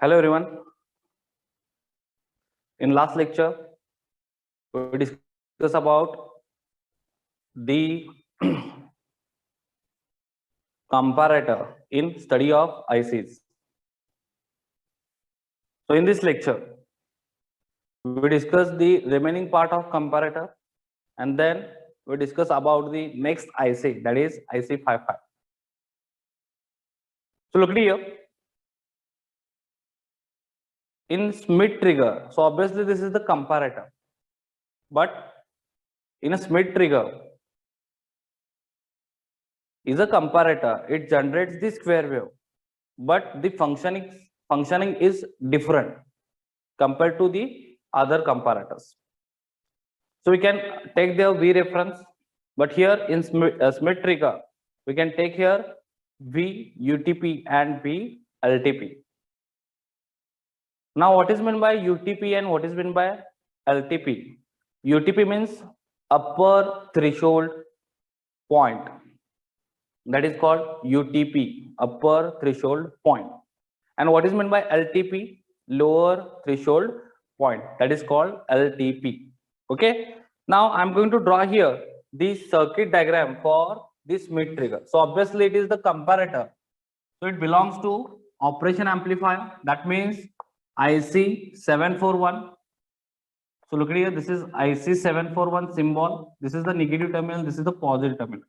Hello everyone. In last lecture, we discussed about the comparator in study of ICs. So in this lecture, we discuss the remaining part of comparator, and then we discuss about the next IC, that is IC 55. So look here. In Schmidt trigger, so obviously this is the comparator, but in a Schmidt trigger is a comparator. It generates the square wave, but the functioning is different compared to the other comparators. So we can take their V reference, but here in Schmidt trigger, we can take here V UTP and V LTP. Now, what is meant by UTP and what is meant by LTP? UTP means upper threshold point. That is called UTP, upper threshold point. And what is meant by LTP? Lower threshold point. That is called LTP. Okay. Now I'm going to draw here the circuit diagram for this Schmidt trigger. So obviously it is the comparator. So it belongs to operation amplifier. That means IC 741. So look at here. This is IC 741 symbol. This is the negative terminal. This is the positive terminal.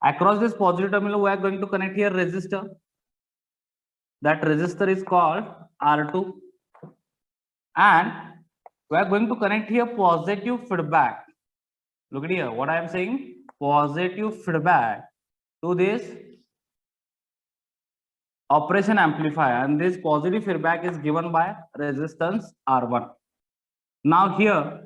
Across this positive terminal, we are going to connect here resistor. That resistor is called R2. And we are going to connect here positive feedback. Look at here. What I am saying, positive feedback to this operation amplifier. And this positive feedback is given by resistance R1. Now here,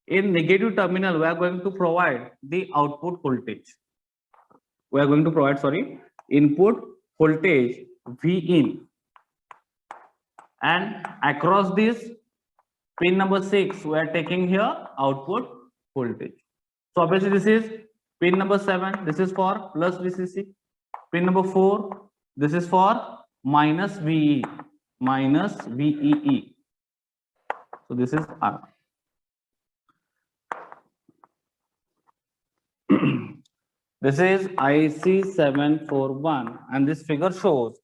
in negative terminal, we are going to provide the output voltage. We are going to provide, input voltage V in. And across this pin number 6, we are taking here output voltage. So obviously this is pin number 7. This is for plus VCC. Pin number 4. This is for minus VE. Minus VEE. So this is R. This is IC 741, and this figure shows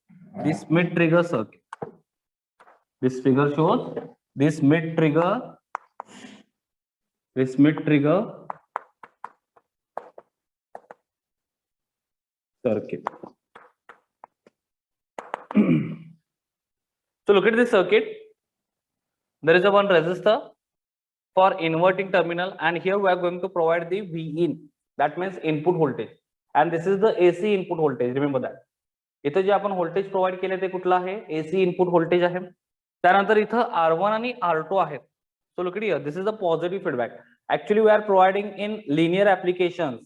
this Schmidt trigger circuit. This figure shows this Schmidt trigger. This Schmidt trigger circuit. So look at this circuit. There is a one resistor for inverting terminal, and here we are going to provide the V in. That means input voltage, and this is the AC input voltage. Remember that. इथे जे आपण voltage provide केले ते कुठला आहे? AC input voltage आहे. त्यानंतर इथं R1 आणि R2 आहेत. So look at here. This is the positive feedback. Actually, we are providing in linear applications.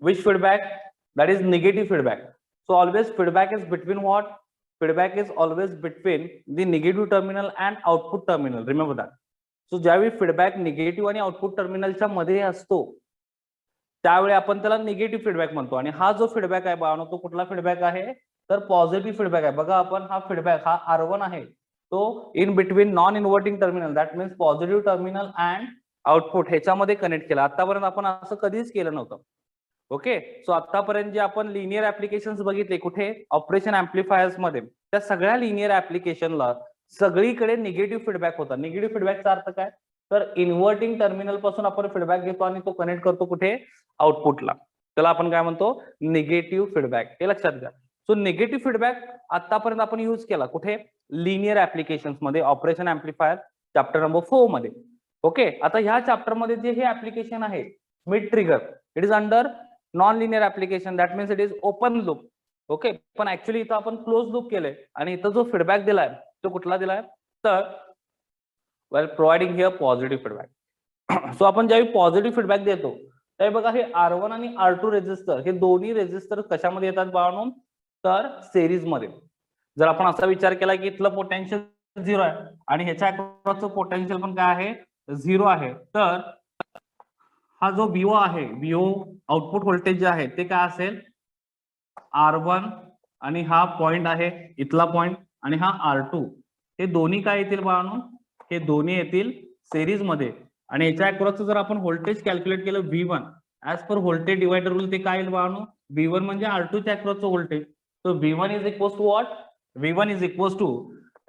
Which feedback? That is negative feedback. So always feedback is between what? Feedback is always between the negative terminal and output terminal. Remember that. So ज्यावेळी feedback negative आणि output terminalच्या मध्ये असतो, त्यावेळी आपण त्याला negative feedback म्हणतो. आणि हा जो फीडबॅक आहे बाळांनो, तो कुठला फीडबॅक आहे? तर पॉझिटिव्ह फीडबॅक आहे. बघा आपण हा फीडबॅक हा R1 आहे, तो in between non inverting terminal, that means positive terminal and output ह्याच्यामध्ये कनेक्ट केला. आतापर्यंत आपण असं कधीच केलं नव्हतं. ओके. सो आतापर्यंत जे आपण लिनियर ऍप्लिकेशन्स बघितले कुठे? ऑपरेशन ऍम्प्लिफायर्स मध्ये, त्या सगळ्या लिनियर ऍप्लिकेशनला सगळीकडे निगेटिव्ह फीडबॅक होता. निगेटिव्ह फीडबॅकचा अर्थ काय? तर इन्व्हर्टिंग टर्मिनल पासून आपण फीडबॅक घेतो आणि तो कनेक्ट करतो कुठे? आउटपुटला. त्याला आपण काय म्हणतो? Negative feedback. हे लक्षात घ्या. सो निगेटिव्ह फीडबॅक आतापर्यंत आपण युज केला कुठे? लिनियर ऍप्लिकेशन्स मध्ये, ऑपरेशन ऍम्प्लिफायर चॅप्टर नंबर 4 मध्ये. ओके. आता ह्या चॅप्टर मध्ये जे हे ऍप्लिकेशन आहे Schmidt trigger, it is under non linear application, that means it is open loop. Okay. पण ऍक्च्युअली इथं आपण क्लोज लूप केलंय आणि इथं जो फीडबॅक दिलाय तो कुठला दिलाय? तर well providing here positive feedback. So आपण ज्यावेळी पॉझिटिव्ह फीडबॅक देतो त्यावेळी बघा हे R1 आणि R2 रेजिस्टर, हे दोन्ही रेजिस्टर कशामध्ये येतात बाळांनो? तर सिरीज मध्ये. जर आपण असा विचार केला की इथलं पोटेन्शियल 0 आहे आणि ह्याच्या अक्रॉसचं पोटेन्शियल पण काय आहे? 0 आहे, तर हा जो VO आहे, VO आउटपुट व्होल्टेज जे आहे ते काय असेल? R1 आणि हा पॉइंट आहे इथला पॉइंट, आणि हा R2 हे दोन्ही काय येतील बाळांनो, हे दोन्ही येतील सिरीज मध्ये. आणि याच्या अक्रॉसचं जर आपण व्होल्टेज कॅल्क्युलेट केलं V1 as per voltage divider rule, ते काय येईल बाळांनो, V1 म्हणजे R2 च्या अक्रॉसचं voltage. So V1 is equals to what, V1 is equals to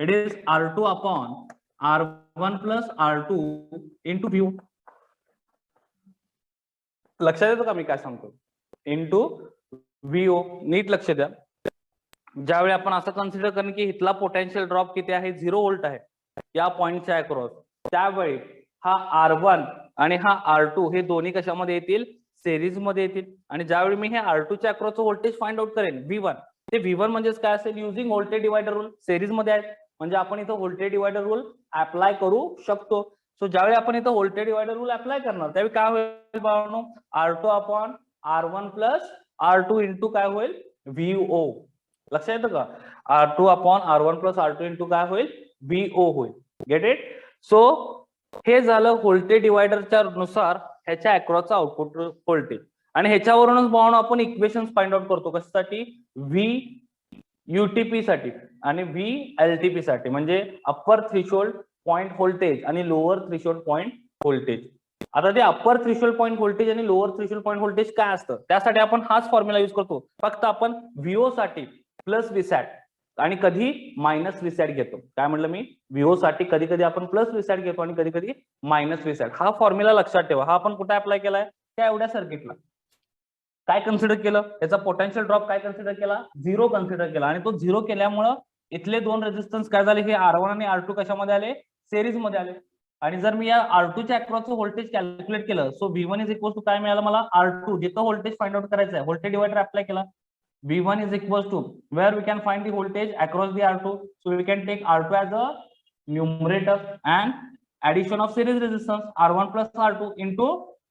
it is R2 upon R1 plus R2 into V. लक्षात येतं का मी काय सांगतो, इंटू VO. नीट लक्ष द्या. ज्यावेळी आपण असं कन्सिडर करेन की इथला पोटेन्शियल ड्रॉप किती आहे, 0 व्होल्ट आहे या पॉइंटच्या अक्रॉस, त्यावेळी हा R1 आणि हा R2 हे दोन्ही कशामध्ये येतील, सिरीज मध्ये येतील. आणि ज्यावेळी मी हे R2 च्या अक्रॉसचं व्होल्टेज फाइंड आउट करेन V1, ते V1 म्हणजेच काय असेल, using voltage divider rule, series मध्ये आहे म्हणजे आपण इथं व्होल्टेज डिवायडर रूल अप्लाय करू शकतो. सो ज्यावेळी आपण इथं व्होल्टेज डिवायडर रूल अप्लाय करणार त्यावेळी काय होईल बाळांनो, R2 upon R1 plus R2 into काय होईल, VO. लक्षात येतं का, R2 upon R1 plus R2 into काय होईल, VO होईल. Gate it. सो हे झालं व्होल्टेज डिवायडरच्या नुसार ह्याच्या अक्रॉसचा आउटपुट व्होल्टेज. आणि ह्याच्यावरूनच बाळांनो आपण इक्वेशन्स फाइंड आउट करतो कशासाठी, VUTP साठी आणि VLTP साठी, म्हणजे अप्पर थ्रेशोल्ड पॉइंट व्होल्टेज आणि लोअर थ्रेशोल्ड पॉइंट व्होल्टेज. आता ते अप्पर थ्रेशोल्ड पॉइंट व्होल्टेज आणि लोअर थ्रेशोल्ड पॉइंट व्होल्टेज काय असतं, त्यासाठी आपण हाच फॉर्म्युला युज करतो. फक्त आपण VO साठी प्लस Vsat आणि कधी मायनस Vsat घेतो. काय म्हटलं मी, VO साठी कधी कधी आपण प्लस Vsat घेतो आणि कधी कधी मायनस Vsat. हा फॉर्म्युला लक्षात ठेवा. हा आपण कुठे अप्लाय केलाय, त्या एवढ्या सर्किटला. काय कन्सिडर केलं, त्याचा पोटेन्शियल ड्रॉप काय कन्सिडर केला, 0 कन्सिडर केला. आणि तो 0 केल्यामुळं इथले दोन रेजिस्टन्स काय झाले, हे R1 आणि R2 कशामध्ये आले, सिरीज मध्ये आले. आणि जर मी या R2 च्या अक्रॉसचं व्होल्टेज कॅल्क्युलेट केलं, so V1 is equal to काय मिळालं मला, R2 जिथं व्होल्टेज फाइंड आउट करायचं आहे, व्होल्टेज डिवायडर अप्लाय केला. V1 is equals to where we can find the voltage across the R2. So we can take R2 as a numerator and addition of series resistance R1 plus R2 into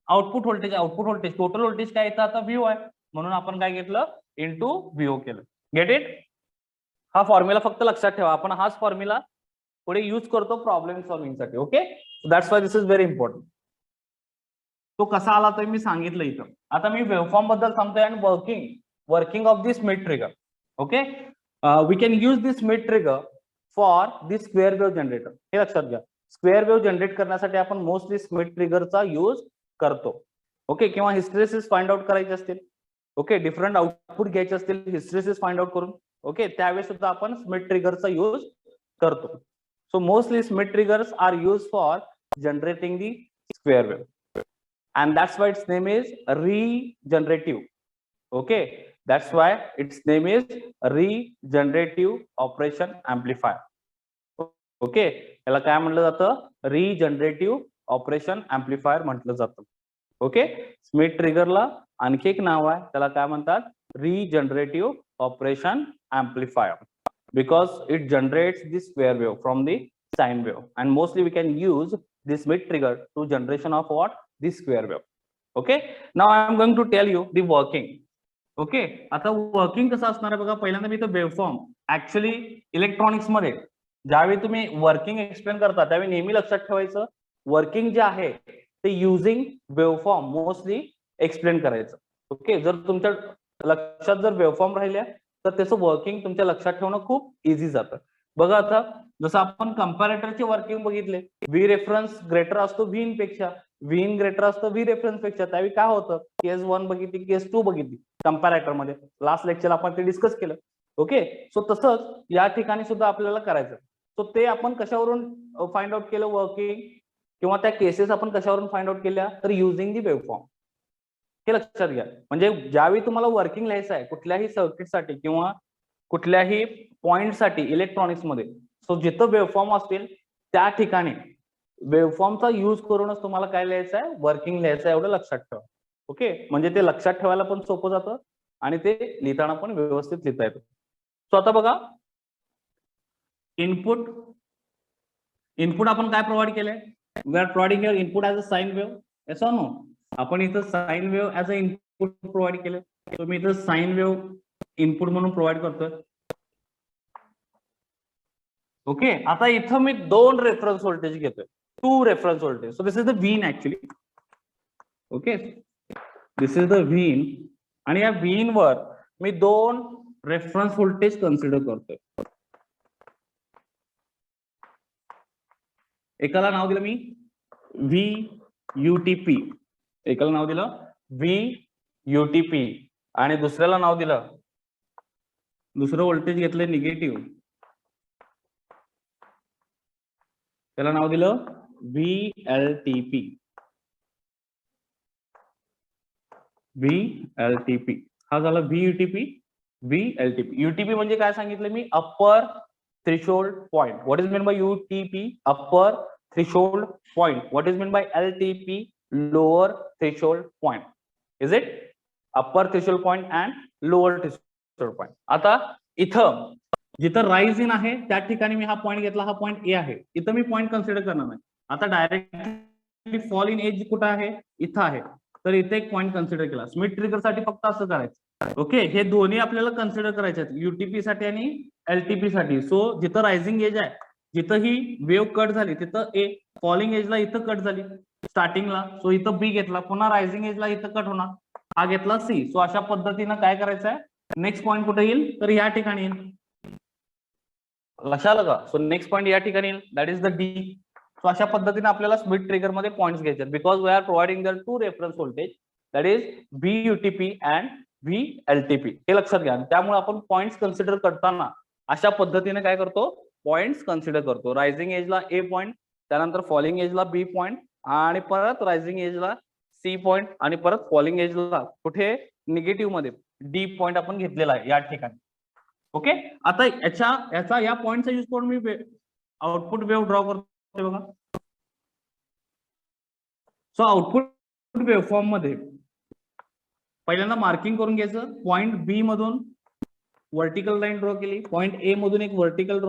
output voltage. Output voltage total voltage काय येतं आता, VO आहे, म्हणून आपण काय घेतलं, into VO केलं. Get it. हा फॉर्म्युला फक्त लक्षात ठेवा. आपण हाच फॉर्म्युला पुढे यूज करतो प्रॉब्लेम सॉल्विंग साठी. Okay, so that's why this is very important. तो कसा आला तर मी सांगितलं इथं. आता मी वेव्हफॉर्म बद्दल सांगतोय आणि working of the Smith trigger. Okay, we can use this Smith trigger for the square wave generator. हे लक्षात घ्या, स्क्वेअर वेव्ह जनरेट करण्यासाठी आपण मोस्टली स्मिथ ट्रिगरचा यूज करतो. ओके, किंवा हिस्टेरिसिस फाइंड आउट करायचे असतील, ओके, डिफरंट आउटपुट घ्यायचे असतील हिस्टेरिसिस फाइंड आउट करून, ओके, त्यावेळेस सुद्धा आपण स्मिथ ट्रिगरचा यूज करतो. So mostly Schmitt triggers are use for generating the square wave and that's why its name is regenerative. Okay, that's why its name is regenerative operation amplifier. Okay, याला काय म्हटलं जातं, regenerative operation amplifier म्हटलं जातं. Okay, Smith ट्रिगरला आणखी एक नाव आहे, त्याला काय म्हणतात, regenerative operation amplifier, because it generates the square wave from the sine wave, and mostly we can use this Smith trigger to generation of what, the square wave. Okay, now I am going to tell you the working. Okay, आता working कसं असणार आहे बघा. पहिल्यांदा मी इथं waveform, actually electronics मध्ये ज्यावेळी तुम्ही वर्किंग एक्सप्लेन करता त्यावेळी नेहमी लक्षात ठेवायचं, वर्किंग जे आहे ते युझिंग वेव्हफॉर्म मोस्टली एक्सप्लेन करायचं. ओके, जर तुमच्या लक्षात जर वेव्हफॉर्म राहिल्या तर त्याचं वर्किंग तुमच्या लक्षात ठेवणं खूप इझी जातं. बघा आता जसं आपण कंपॅरेटरचे वर्किंग बघितले, व्ही रेफरन्स ग्रेटर असतो व्ही इन पेक्षा, व्ही इन ग्रेटर असतो व्ही रेफरन्स पेक्षा. त्यावेळी काय होतं, केस 1 बघितली, केस 2 बघितली कंपॅरेटर मध्ये, लास्ट लेक्चर आपण ते डिस्कस केलं. ओके, सो तसंच या ठिकाणी सुद्धा आपल्याला करायचं. सो ते आपण कशावरून फाइंड आउट केलं वर्किंग, किंवा त्या केसेस आपण कशावरून फाइंड आउट केल्या, तर युझिंग दी वेव्हफॉर्म. हे लक्षात घ्या. म्हणजे ज्यावेळी तुम्हाला वर्किंग लिहायचं आहे कुठल्याही सर्किटसाठी किंवा कुठल्याही पॉइंटसाठी इलेक्ट्रॉनिक्स मध्ये, सो जिथं वेव्हफॉर्म असतील त्या ठिकाणी वेव्हफॉर्मचा यूज करूनच तुम्हाला काय लिहायचं आहे, वर्किंग लिहायचं आहे, एवढं लक्षात ठेवा. ओके, म्हणजे ते लक्षात ठेवायला पण सोपं जातं आणि ते लिहिताना पण व्यवस्थित लिहिता येतं. सो आता बघा, इनपुट आपण काय प्रोव्हाइड केलंय, we are providing your input as a sine wave. Yes or no, आपण इथं sine wave as a input provide केलं. तर मी इथं साइन वेव्ह इनपुट म्हणून प्रोव्हाइड करतोय. ओके, आता इथं मी 2 रेफरन्स व्होल्टेज घेतोय, 2 reference voltage. So this is the V in actually. Okay, this is the V in, आणि या व्हीन वर मी 2 रेफरन्स व्होल्टेज कन्सिडर करतोय. एकाला नाव दिलं मी VUTP, एकाला नाव दिलं VUTP आणि दुसऱ्याला नाव दिलं, दुसरं व्होल्टेज घेतलंय निगेटिव्ह, त्याला नाव दिलं VLTP. VLTP हा झाला VUTP, VLTP. UTP म्हणजे काय सांगितलं मी, upper threshold point. What is mean by UTP? Upper threshold point. What is mean by LTP? Lower threshold point. Is it? Upper threshold point and lower threshold point. आता इथं जिथं rise in आहे त्या ठिकाणी मी हा पॉइंट घेतला, हा point A आहे, इथं मी पॉइंट कन्सिडर करणार नाही. आता डायरेक्टली फॉल इन एज कुठं आहे, इथं आहे, तर इथे एक पॉइंट कन्सिडर केला. स्मिथ ट्रिगर साठी फक्त असं करायचं. ओके, हे दोन्ही आपल्याला कन्सिडर करायचे आहेत, UTP साठी आणि LTP साठी. सो जिथं रायझिंग एज आहे, जिथं ही वेव्ह कट झाली तिथं ए, फॉलिंग एजला इथं कट झाली स्टार्टिंगला, सो इथं बी घेतला, पुन्हा रायझिंग एजला इथं कट होणार, हा घेतला सी. सो अशा पद्धतीनं काय करायचं आहे, नेक्स्ट पॉइंट कुठे येईल, तर या ठिकाणी येईल. लक्षात आलं का? सो नेक्स्ट पॉइंट या ठिकाणी येईल, that is the D. So अशा पद्धतीने आपल्याला स्मिथ ट्रिगर मध्ये पॉइंट्स घ्यायचे, because we are providing the two reference voltage, that is VUTP and VLTP. हे लक्षात घ्या. त्यामुळे आपण पॉइंट्स कन्सिडर करताना अशा पद्धतीने काय करतो, पॉइंट्स कन्सिडर करतो. रायझिंग एजला ए पॉइंट, त्यानंतर फॉलिंग एजला बी पॉइंट, आणि परत रायझिंग एजला सी पॉइंट, आणि परत फॉलिंग एजला कुठे निगेटिव्ह मध्ये डी पॉइंट आपण घेतलेला आहे या ठिकाणी. ओके, आता याचा या पॉइंटचा यूज करून मी आउटपुट वेव्ह ड्रॉ करतो बघा. सो आउटपुट वेव्हफॉर्म मध्ये पहिल्यांदा मार्किंग करून घ्यायचं. पॉइंट बी मधून व्हर्टिकल लाईन ड्रॉ केली, पॉइंट ए मधून एक व्हर्टिकल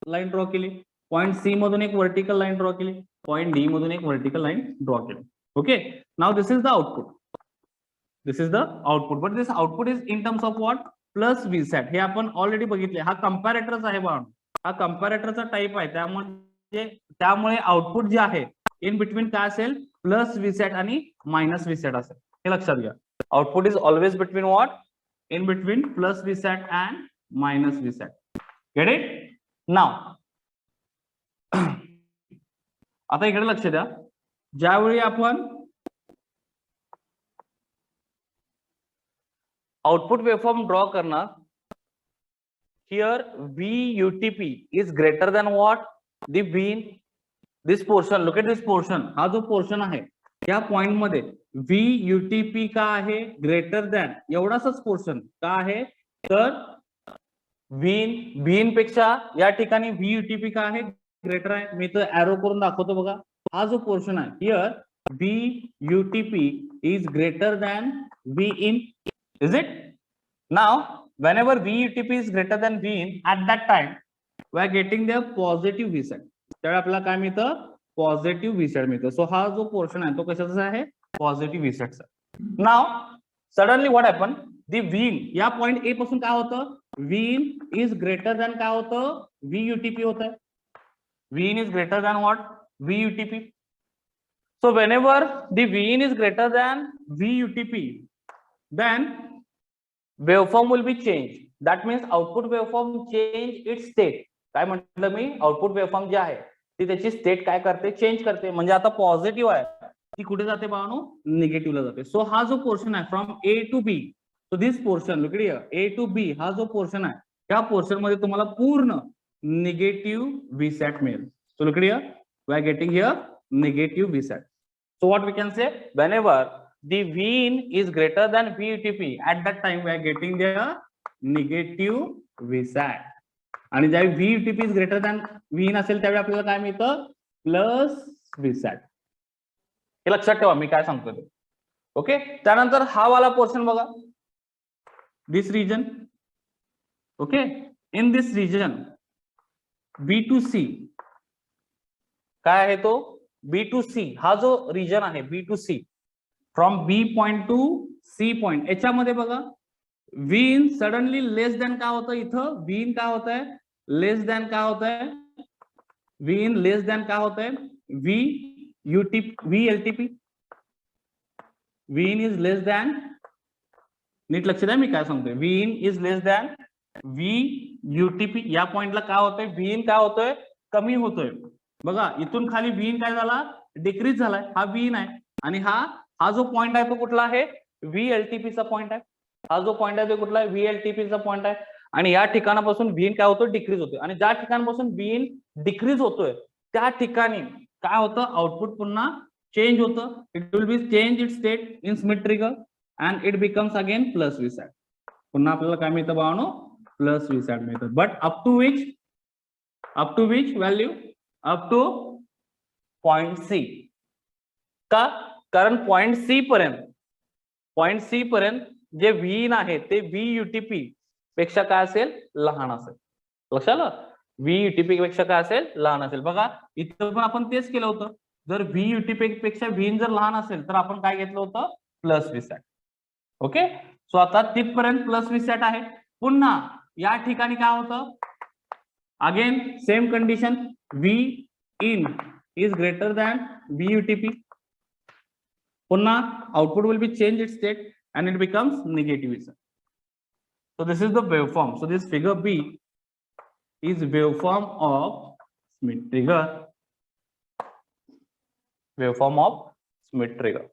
लाईन ड्रॉ केली, पॉइंट सी मधून एक व्हर्टिकल लाईन ड्रॉ केली, पॉइंट डी मधून एक व्हर्टिकल लाईन ड्रॉ केली. Okay, now this is the output. This is the output, but this output is in terms of what, plus Vsat. हे आपण already बघितले, हा कंपॅरेटरच आहे बाळा, हा कंपॅरेटरचा टाईप आहे, त्यामुळे आउटपुट जे आहे इन बिटवीन काय असेल, प्लस Vsat आणि मायनस Vsat असेल. हे लक्षात घ्या. Output is always between what, in between plus Vsat and minus Vsat. Get it? Now आता इकडे लक्ष द्या, ज्यावेळी आपण आउटपुट वेवफॉर्म ड्रॉ करणार, here VUTP is greater than what, the Vin. This portion, look at this portion, हा जो portion आहे त्या पॉइंट मध्ये VUTP का आहे, ग्रेटर दॅन, एवढाच पोर्शन का आहे, तर Vin पेक्षा या ठिकाणी VUTP का आहे, ग्रेटर आहे. मी तर एरो करून दाखवतो बघा, हा जो पोर्शन आहे here VUTP is greater than Vin. Is it? Now, whenever VUTP is greater than Vin, at that time, we are getting the positive Vsat. त्यावेळी आपल्याला काय मिळतं, पॉझिटिव्ह Vsat मिळतं. सो हा जो पोर्शन आहे तो कशाचा आहे, पॉझिटिव्ह Vsatचा. Now suddenly what happen, the Vin या पॉइंट ए पासून काय होतं, Vin इज ग्रेटर दॅन काय होतं, VUTP होतं. Vin is greater than what, VUTP. So whenever the Vin is greater than VUTP, then waveform will be changed. That means output waveform change its state. काय म्हटलं मी, output waveform जी आहे ती त्याची state काय करते, चेंज करते. म्हणजे आता पॉझिटिव्ह आहे ती कुठे जाते बाळांनो, निगेटिव्हला जाते. सो हा जो पोर्शन आहे from A to B, so this portion, look here, A to B हा जो पोर्शन आहे त्या पोर्शन मध्ये तुम्हाला पूर्ण निगेटिव्ह Vsat मिळेल. So look here, we are getting here negative Vsat. So what we can say, whenever the Vin is greater than VUTP, at that time we are getting the negative Vsat. आणि ज्यावेळी VUTP is greater than Vin असेल त्यावेळी आपल्याला काय मिळतं, plus Vsat. हे लक्षात ठेवा मी काय सांगतो ते. ओके, त्यानंतर हा वाला पोर्शन बघा, this region. Okay, in this region B to C काय आहे तो, B to C हा जो रिजन आहे B to C, from B point two C point, याच्यामध्ये बघा Vin सडनली लेस दॅन काय होतं, इथं Vin काय होत आहे, लेस दॅन काय होत आहे, Vin लेस दॅन काय होत आहे, VLTP. Vin is less than, नीट लक्ष द्या मी काय सांगतोय, Vin is less than VUTP. या पॉइंटला काय होतंय, Vin काय होतोय, कमी होतोय. बघा इथून खाली व्ही इन काय झाला, डिक्रीज झालाय, हा व्ही इन आहे. आणि हा जो पॉइंट आहे तो कुठला आहे, VLTP चा पॉइंट आहे. हा जो पॉइंट आहे तो कुठला आहे, VLTP चा पॉइंट आहे. आणि या ठिकाणापासून व्ही इन काय होतो, डिक्रीज होतोय. आणि ज्या ठिकाणापासून व्ही इन डिक्रीज होतोय त्या ठिकाणी काय होतं, आउटपुट पुन्हा चेंज होतं. It will be change it state in Schmitt trigger and it becomes again plus Vsat. पुन्हा आपल्याला काय मिळतं बाळांनो, प्लस व्हीसॅट मिळतं. But up to which value, up to point C. का, कारण पॉइंट सी पर्यंत जे व्ही इन आहे ते VUTP पेक्षा काय असेल, लहान असेल. लक्षात आलं, VUTP पेक्षा काय असेल, लहान असेल. बघा इथं पण आपण तेच केलं होतं. जर VUTP पेक्षा व्ही इन जर लहान असेल तर आपण काय घेतलं होतं, प्लस व्हीसॅट. ओके, सो आता तिथपर्यंत प्लस व्हीसॅट आहे. पुन्हा या ठिकाणी काय होतं, again same condition, V in is greater than VUTP. पुन्हा output will be changed its state and it becomes negative. So this is the waveform. So this figure B is waveform of Schmidt trigger. Waveform of Schmidt trigger.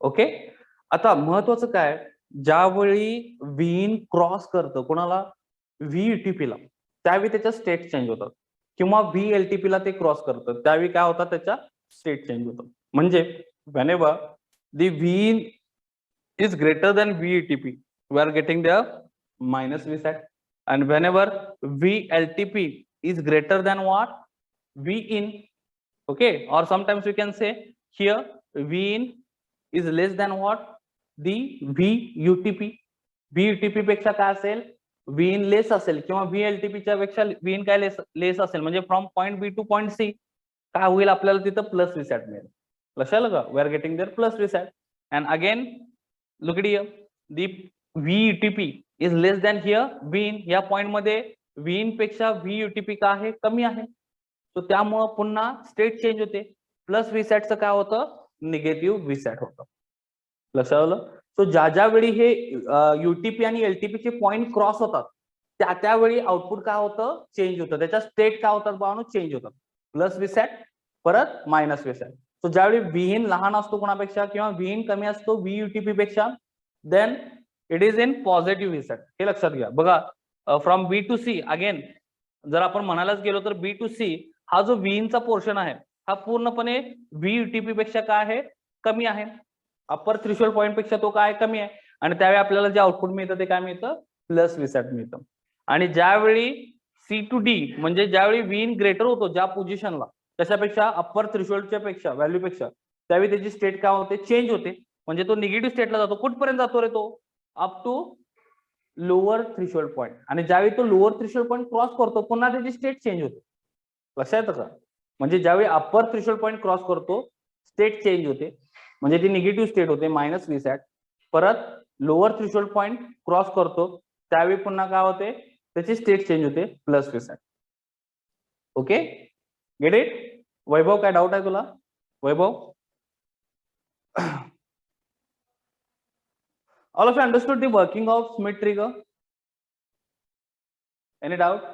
Okay, आता महत्वाचं काय, ज्यावेळी V in cross करतं कोणाला, VUTP ला, त्यावेळी त्याच्या state change होतात. किंवा VLTP ला ते क्रॉस करतं त्यावेळी काय होतात, त्याच्या स्टेट चेंज होतात. म्हणजे whenever the VIN is greater than VUTP, we are getting the minus VSAT, and whenever VLTP is greater than what, VIN. Okay, or sometimes we can say here VIN is less than what, the VUTP. VUTP पेक्षा काय असेल, VIN लेस असेल, किंवा VLTP च्या पेक्षा VIN काय लेस असेल, म्हणजे from point B two point C काय होईल, आपल्याला तिथं प्लस व्हीसॅट मिळेल. लक्षात आलं का, we are getting there plus Vsat. And again look it here, the VUTP is less than here VIN. या पॉइंट मध्ये VIN पेक्षा VUTP का आहे, कमी आहे. सो त्यामुळं पुन्हा स्टेट चेंज होते. प्लस व्हीसॅटचं काय होतं, निगेटिव्ह व्हीसॅट होतं. लक्षात आलं. सो ज्या वेळी हे UTP आणि LTP चे पॉइंट क्रॉस होतात त्यावेळी आउटपुट काय होतं, चेंज होतं. त्याच्या स्टेट काय होतात बाळांनो, चेंज होतात. प्लस व्हीसॅट परत मायनस व्हीसॅट. सो ज्यावेळी व्ही इन लहान असतो कोणापेक्षा, किंवा व्ही इन कमी असतो VUTP पेक्षा, then it is in positive Vsat. हे लक्षात घ्या. बघा फ्रॉम B टू C, अगेन जर आपण म्हणायलाच गेलो तर B टू C हा जो व्ही इनचा पोर्शन आहे हा पूर्णपणे VUTP पेक्षा काय आहे, कमी आहे. अप्पर थ्रेशोल्ड पॉईंट पेक्षा तो काय कमी आहे. आणि त्यावेळी आपल्याला जे आउटपुट मिळतं ते काय मिळतं, प्लस व्हीसॅट मिळतं. आणि ज्यावेळी C टू D म्हणजे ज्यावेळी व्ही इन ग्रेटर होतो ज्या पोझिशनला, त्याच्यापेक्षा अप्पर थ्रेशोल्डच्या पेक्षा व्हॅल्यू पेक्षा, त्यावेळी त्याची स्टेट काय होते, चेंज होते. म्हणजे तो निगेटिव्ह स्टेटला जातो. कुठपर्यंत जातो रे तो, up to lower threshold point. आणि ज्यावेळी तो लोअर थ्रेशोल्ड पॉईंट क्रॉस करतो पुन्हा त्याची स्टेट चेंज होते. लक्षात येतं का, म्हणजे ज्यावेळी अप्पर थ्रेशोल्ड पॉईंट क्रॉस करतो स्टेट चेंज होते, म्हणजे ती निगेटिव्ह स्टेट होते मायनस व्हीसॅट. परत लोअर थ्रेशोल्ड पॉईंट क्रॉस करतो त्यावेळी पुन्हा काय होते, त्याची स्टेट चेंज होते, plus Vsat. Okay, get it. Vaibhav काय डाऊट आहे तुला, वैभव? All of you understood the working of Schmidt trigger? Any doubt?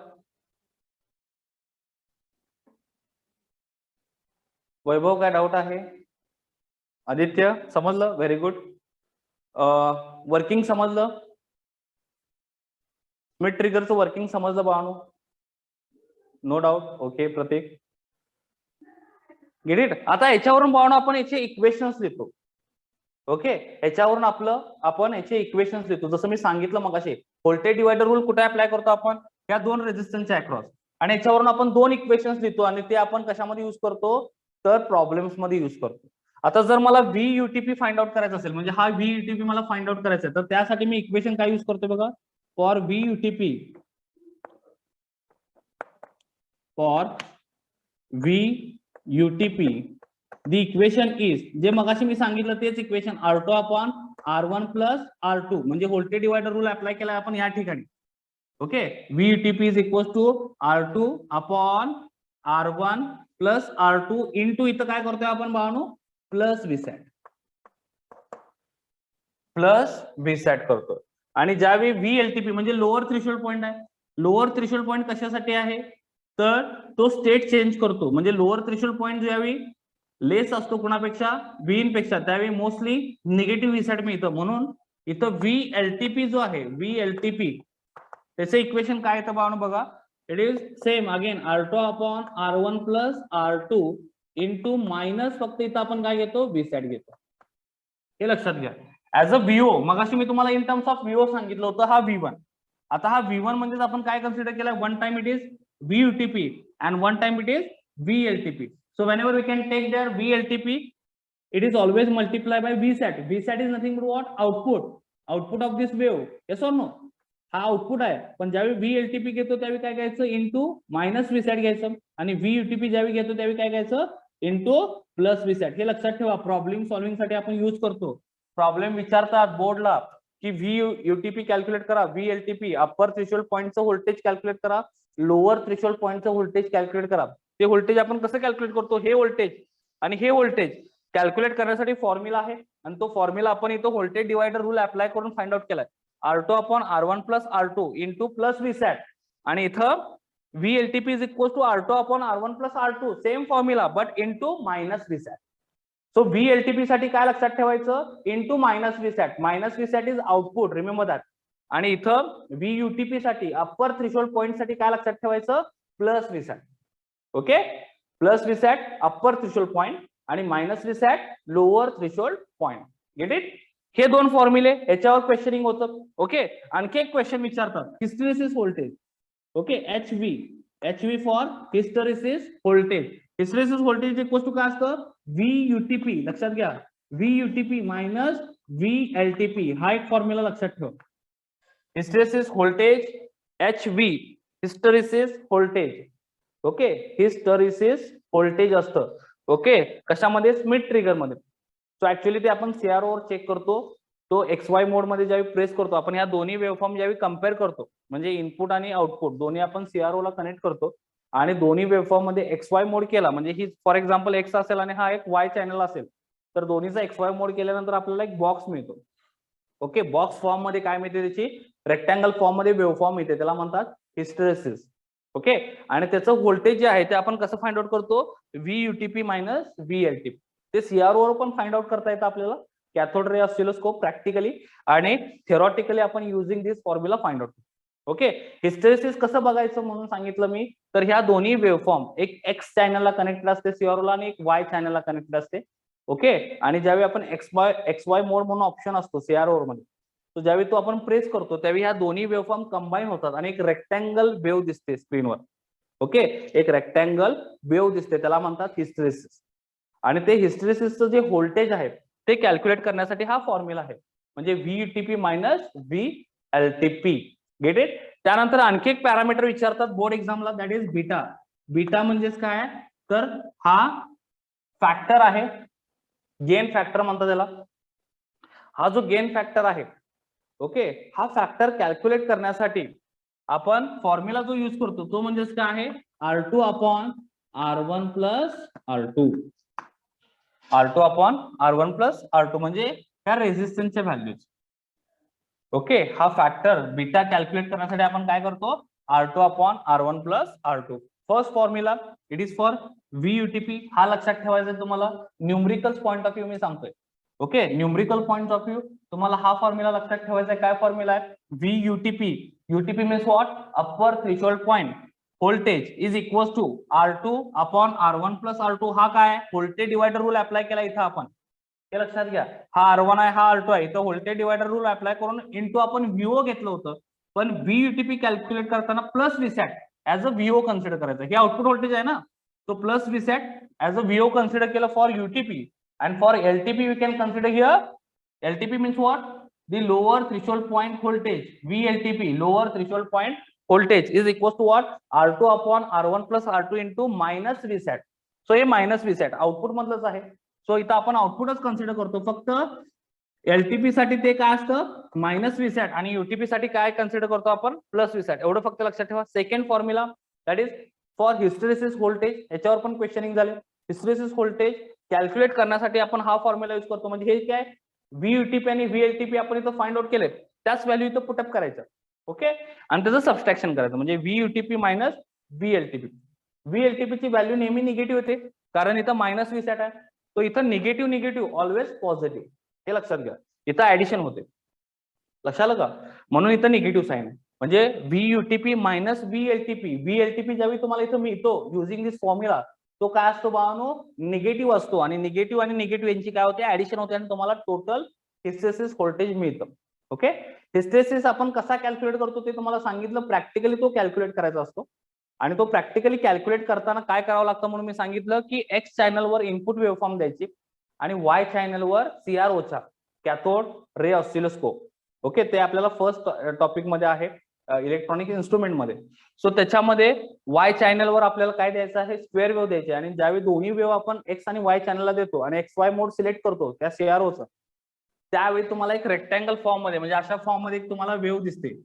वैभव काय डाऊट आहे? आदित्य समजलं, व्हेरी गुड. वर्किंग समजलं, स्मिथ ट्रिगरचं वर्किंग समजलं बाळांनो? No doubt. Okay Pratik, get it. आता याच्यावरून बाळांनो आपण याचे इक्वेशन्स लिहितो. ओके, याच्यावरून आपण याचे इक्वेशन्स लिहितो. जसं मी सांगितलं मगाशी, व्होल्टेज डिवायडर रूल कुठे अप्लाय करतो आपण, या दोन रेझिस्टन्सच्या अक्रॉस. आणि याच्यावरून आपण दोन इक्वेशन्स लिहितो आणि ते आपण कशामध्ये युज करतो, तर प्रॉब्लेम्स मध्ये युज करतो. आता जर मला VUTP फाइंड आउट करायचं असेल, म्हणजे हा VUTP मला फाइंड आउट करायचा आहे, तर त्यासाठी मी इक्वेशन काय युज करतो बघा, for VUTP, the equation is, जे मगाशी मी सांगितलं तेच equation, R2 upon R1 plus R2, म्हणजे व्होल्टेज डिवायडर रूल अप्लाय केला आपण या ठिकाणी. Okay, VUTP is equals to R2 upon R1 plus R2 into इथं काय करतोय आपण बाळांनो, प्लस व्हीसॅट करतोय. आणि ज्यावेळी VLTP म्हणजे लोअर थ्रेशोल्ड पॉईंट आहे, लोअर थ्रेशोल्ड पॉईंट कशासाठी आहे, तर तो स्टेट चेंज करतो. म्हणजे लोअर थ्रेशोल्ड पॉईंट ज्यावेळी लेस असतो कुणापेक्षा व्ही इन पेक्षा, त्यावेळी मोस्टली निगेटिव्ह रिसेट मिळतं. म्हणून इथं VLTP जो आहे VLTP त्याचं इक्वेशन काय येतं बाळांनो बघा. It is same again R2 upon R1 plus R2 into minus फक्त इथं आपण काय घेतो Vsat घेतो. हे लक्षात घ्या. ऍज अ VO मगाशी मी तुम्हाला इन टर्म्स ऑफ VO सांगितलं होतं हा V1. आता हा V1 म्हणजेच आपण काय कन्सिडर केला, one time it is VUTP and one time it is VLTP. So whenever we can take their VLTP, it is always multiplied by Vsat. Vsat is nothing but what? Output of this wave. Yes or no? हा output आहे. पण ज्यावेळी VLTP घेतो त्यावेळी काय घ्यायचं, into minus Vsat घ्यायचं. आणि VUTP ज्यावेळी घेतो त्यावेळी काय घ्यायचं, इंटू प्लस Vsat. हे लक्षात ठेवा, प्रॉब्लेम सॉल्व्हिंग साठी आपण युज करतो. प्रॉब्लेम विचारतात बोर्डला की VUTP कॅल्क्युलेट करा, VLTP अप्पर थ्रेशोल्ड पॉईंटचं व्होल्टेज कॅल्क्युलेट करा, लोअर थ्रेशोल्ड पॉईंटचं व्होल्टेज कॅल्क्युलेट करा. ते व्होल्टेज आपण कसं कॅल्क्युलेट करतो, हे व्होल्टेज आणि हे व्होल्टेज कॅल्क्युलेट करण्यासाठी फॉर्म्युला आहे. आणि तो फॉर्म्युला आपण इथं व्होल्टेज डिवायडर रूल अप्लाय करून फाइंड आउट केलाय. R2 upon R1 plus R2 into plus Vsat. आणि इथं VLTP is equal to R2 upon R1 plus R2 same formula but into minus Vsat. So VLTP साठी काय लक्षात ठेवायचं, into minus Vsat. Minus Vsat is output, remember that. आणि इथं VUTP साठी upper threshold point साठी काय लक्षात ठेवायचं, plus Vsat. Okay, plus Vsat upper threshold point आणि minus Vsat lower threshold point. Get it. हे दोन फॉर्म्युले याच्यावर क्वेश्चनिंग होतं. ओके, आणखी एक क्वेश्चन विचारतात, hysteresis voltage. Okay, HV for hysteresis voltage. Hysteresis voltage equal to काय असतं, VUTP. लक्षात घ्या, VUTP मायनस VLTP. हा एक फॉर्म्युला लक्षात ठेवा. Hysteresis voltage HV, hysteresis voltage. Okay, hysteresis voltage असतं. ओके, कशामध्ये, स्मिथ ट्रिगर मध्ये. सो ऍक्च्युअली ते आपण CRO वर चेक करतो. तो XY मोड मध्ये ज्यावेळी प्रेस करतो आपण, या दोन्ही वेव्हफॉर्म ज्यावेळी कम्पेअर करतो, म्हणजे इनपुट आणि आउटपुट दोन्ही आपण CRO ला कनेक्ट करतो. आणि दोन्ही वेव्हफॉर्म मध्ये XY मोड केला, म्हणजे ही फॉर एक्झाम्पल X असेल आणि हा एक Y चॅनल असेल, तर दोन्हीचा XY मोड केल्यानंतर आपल्याला एक बॉक्स मिळतो. ओके, बॉक्स फॉर्म मध्ये काय मिळते, त्याची रेक्टँगल फॉर्म मध्ये वेव्हफॉर्म मिळते, त्याला म्हणतात हिस्टेरिसिस. ओके, आणि त्याचं व्होल्टेज जे आहे ते आपण कसं फाइंड आउट करतो, VUTP मायनस VLTP. ते CRO वर पण फाइंड आउट करता येतं आपल्याला, कॅथोड रे ऑसिलोस्कोप प्रॅक्टिकली आणि थेरॉटिकली आपण using this formula find out. Okay, hysteresis कसं बघायचं म्हणून सांगितलं मी. तर ह्या दोन्ही वेव्हफॉर्म एक X चॅनलला कनेक्टेड असते CRO ला आणि एक Y चॅनलला कनेक्टेड असते. ओके, आणि ज्यावेळी आपण XY मोड म्हणून ऑप्शन असतो CRO मध्ये, तो ज्यावेळी तो आपण प्रेस करतो त्यावेळी ह्या दोन्ही वेव्हफॉर्म कंबाईन होतात आणि एक रेक्टँगल वेव्ह दिसते स्क्रीनवर. ओके, एक रेक्टँगल वेव्ह दिसते, त्याला म्हणतात हिस्टेरिसिस. आणि ते हिस्टेरिसिसचं जे व्होल्टेज आहे ते कॅल्क्युलेट करण्यासाठी हा फॉर्म्युला आहे, म्हणजे VUTP minus VLTP. Get it. त्यानंतर आणखी एक पॅरामीटर विचारतात बोर्ड एक्झामला, दॅट इज बीटा. बीटा म्हणजेच काय, तर हा फॅक्टर आहे, गेन फॅक्टर म्हणतात त्याला. हा जो गेन फॅक्टर आहे, ओके, हा फॅक्टर कॅल्क्युलेट करण्यासाठी आपण फॉर्म्युला जो यूज करतो तो म्हणजेच काय आहे, R2 upon R1 plus R2. R2 upon R1 plus R2 म्हणजे ह्या रेझिस्टन्सच्या व्हॅल्यूज. ओके, हा फॅक्टर बीटा कॅल्क्युलेट करण्यासाठी आपण काय करतो, R2 upon R1 plus R2. First formula it is for VUTP. हा लक्षात ठेवायचा तुम्हाला, न्यूमरिकल पॉइंट ऑफ व्ह्यू मी सांगतोय. Okay, numerical point of view तुम्हाला हा फॉर्म्युला लक्षात ठेवायचा आहे. काय फॉर्म्युला आहे, VUTP. UTP means what, upper threshold point voltage is equal to R2 upon R1 plus R2. हा काय, व्होल्टेज डिवायडर रूल अप्लाय केला इथं आपण, हे लक्षात घ्या. हा R1 आहे, हा R2 आहे, इथं व्होल्टेज डिवायडर रूल अप्लाय करून इंटू आपण VO घेतलं होतं. पण VUTP कॅल्क्युलेट करताना plus Vsat as a VO consider करायचं. हे आउटपुट व्होल्टेज आहे ना, तो plus Vsat as a VO consider केलं for UTP. and for LTP we can consider here, LTP means what, the lower threshold point voltage. VLTP, lower threshold point voltage is equal to what, R2 upon R1 plus R2 into minus Vsat. So हे minus Vsat output मधलंच आहे. So इथं आपण आउटपुटच consider करतो. फक्त LTP साठी ते काय असतं, मायनस Vsat, आणि UTP साठी काय कन्सिडर करतो आपण, प्लस Vsat. एवढं फक्त लक्षात ठेवा. Second formula that is for hysteresis voltage. याच्यावर पण क्वेश्चनिंग झाले. हिस्टेरिसिस व्होल्टेज कॅल्क्युलेट करण्यासाठी आपण हा फॉर्म्युला यूज करतो. म्हणजे हे काय, VUTP आणि VLTP आपण इथं फाइंड आउट केले, त्याच व्हॅल्यू इथं पुटअप करायचं. ओके, आणि त्याचं सबस्ट्रॅक्शन करायचं, म्हणजे VUTP मायनस VLTP. VLTP ची व्हॅल्यू नेहमी निगेटिव्ह येते, कारण इथं मायनस व्हीसॅट आहे. तो इथं निगेटिव्ह निगेटिव्ह ऑलवेज पॉझिटिव्ह, हे लक्षात घ्या. इथं ऍडिशन होते, लक्षात आलं का? म्हणून इथं निगेटिव्ह साईन आहे. म्हणजे VUTP मायनस VLTP. VLTP ज्यावेळी तुम्हाला इथं मिळतो युझिंग दिस फॉर्म्युला, तो काय असतो बाळांनो? निगेटिव्ह असतो. आणि निगेटिव्ह यांची काय होते? ऍडिशन होते आणि तुम्हाला टोटल हिस्टेरेसिस व्होल्टेज मिळतं. ओके, हिस्टेरेसिस आपण कसा कॅल्क्युलेट करतो ते तुम्हाला सांगितलं. प्रॅक्टिकली तो कॅल्क्युलेट करायचा असतो. आणि तो प्रॅक्टिकली कॅल्क्युलेट करताना काय करावं लागतं म्हणून मी सांगितलं की एक्स चॅनलवर इनपुट वेव्हफॉर्म द्यायची आणि वाय चॅनलवर CROचा कॅथोड रे ऑसिलोस्कोप. ओके, ते आपल्याला फर्स्ट टॉपिक मध्ये आहे इलेक्ट्रॉनिक इन्स्ट्रुमेंट मध्ये. सो त्याच्यामध्ये वाय चॅनलवर आपल्याला काय द्यायचं आहे? स्क्वेअर वेव्ह द्यायची. आणि ज्यावेळी दोन्ही वेव्ह आपण एक्स आणि वाय चॅनलला देतो आणि XY मोड सिलेक्ट करतो त्या CROचा, त्यावेळी तुम्हाला एक रेक्टँगल फॉर्म मध्ये म्हणजे अशा फॉर्म मध्ये तुम्हाला वेव्ह दिसते.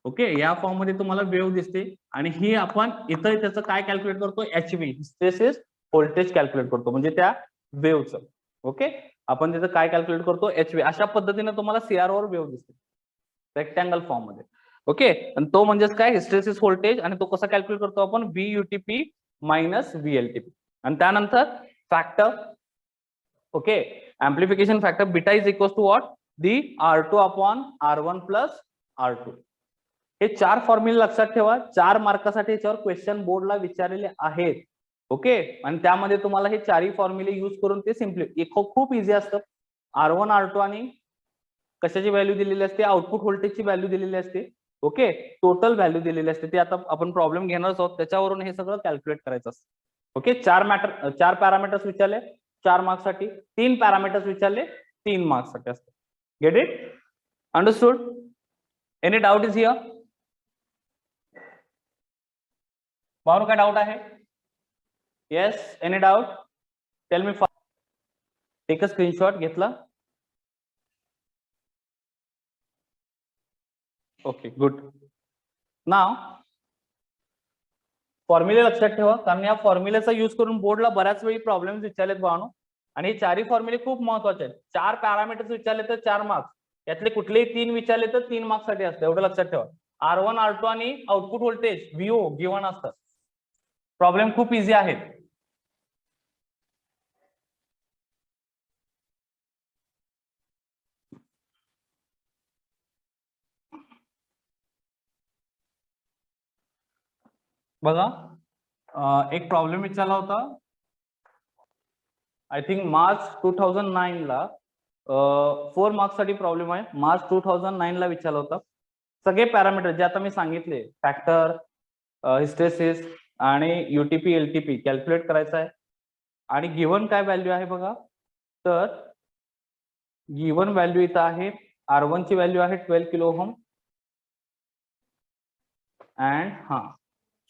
ओके, या फॉर्म मध्ये तुम्हाला वेव्ह दिसते आणि ही आपण इथं त्याचं काय कॅल्क्युलेट करतो? HV हिस्टेरेसिस व्होल्टेज कॅल्क्युलेट करतो, म्हणजे त्या वेव्हचं. ओके, आपण त्याचं काय कॅल्क्युलेट करतो? HV. अशा पद्धतीने तुम्हाला CR वर वेव्ह दिसते रेक्टँगल फॉर्म मध्ये. ओके, आणि तो म्हणजेच काय? Hysteresis voltage. आणि तो कसा कॅल्क्युलेट करतो आपण? VUTP minus VLTP. आणि त्यानंतर factor. Okay, amplification factor beta is equal to what? The R2 upon R1 plus R2. हे 4 फॉर्म्युले लक्षात ठेवा. 4 मार्कासाठी याच्यावर क्वेश्चन बोर्डला विचारलेले आहेत. ओके, आणि त्यामध्ये तुम्हाला हे 4ही फॉर्म्युले युज करून ते सिम्पली खूप इझी असतं. R1 R2 आणि कशाची व्हॅल्यू दिलेली असते? आउटपुट व्होल्टेजची व्हॅल्यू दिलेली असते. ओके, टोटल व्हॅल्यू दिलेली असते. ते आता आपण प्रॉब्लेम घेणारच आहोत, त्याच्यावरून हे सगळं कॅल्क्युलेट करायचं असतं. ओके, 4 पॅरामीटर्स विचारले 4 मार्क्ससाठी, 3 पॅरामीटर्स विचारले 3 मार्क्ससाठी असतं. Get it? Understood? Any doubt is here? बाहेर काय डाऊट आहे? Yes, any doubt? Tell me. Take a screenshot. घेतला? Okay, good. नाव फॉर्म्युले लक्षात ठेवा, कारण या फॉर्म्युलेचा युज करून बोर्डला बऱ्याच वेळी प्रॉब्लेम विचारलेत भावनो. आणि हे 4ही फॉर्म्युले खूप महत्वाचे आहेत. 4 पॅरामीटर्स विचारले तर 4 मार्क्स, यातले कुठलेही 3 विचारले तर 3 मार्क्स साठी असतं. एवढं लक्षात ठेवा. R1 R2 आणि आउटपुट व्होल्टेज VO गिव्हन असतात. प्रॉब्लेम खूप इझी आहेत. बघा, एक प्रॉब्लेम विचारला होता आय थिंक मार्च 2009 ला. 4 मार्क्स साठी प्रॉब्लेम आहे. मार्च 2009 ला विचारला होता. सगळे पॅरामीटर जे आता मी सांगितले, फॅक्टर, हिस्टेरेसिस आणि UTP LTP कॅल्क्युलेट करायचं आहे. आणि गिव्हन काय व्हॅल्यू आहे बघा, तर गिव्हन व्हॅल्यू इथं आहे. R1 ची व्हॅल्यू आहे 12 किलो ओहम. अँड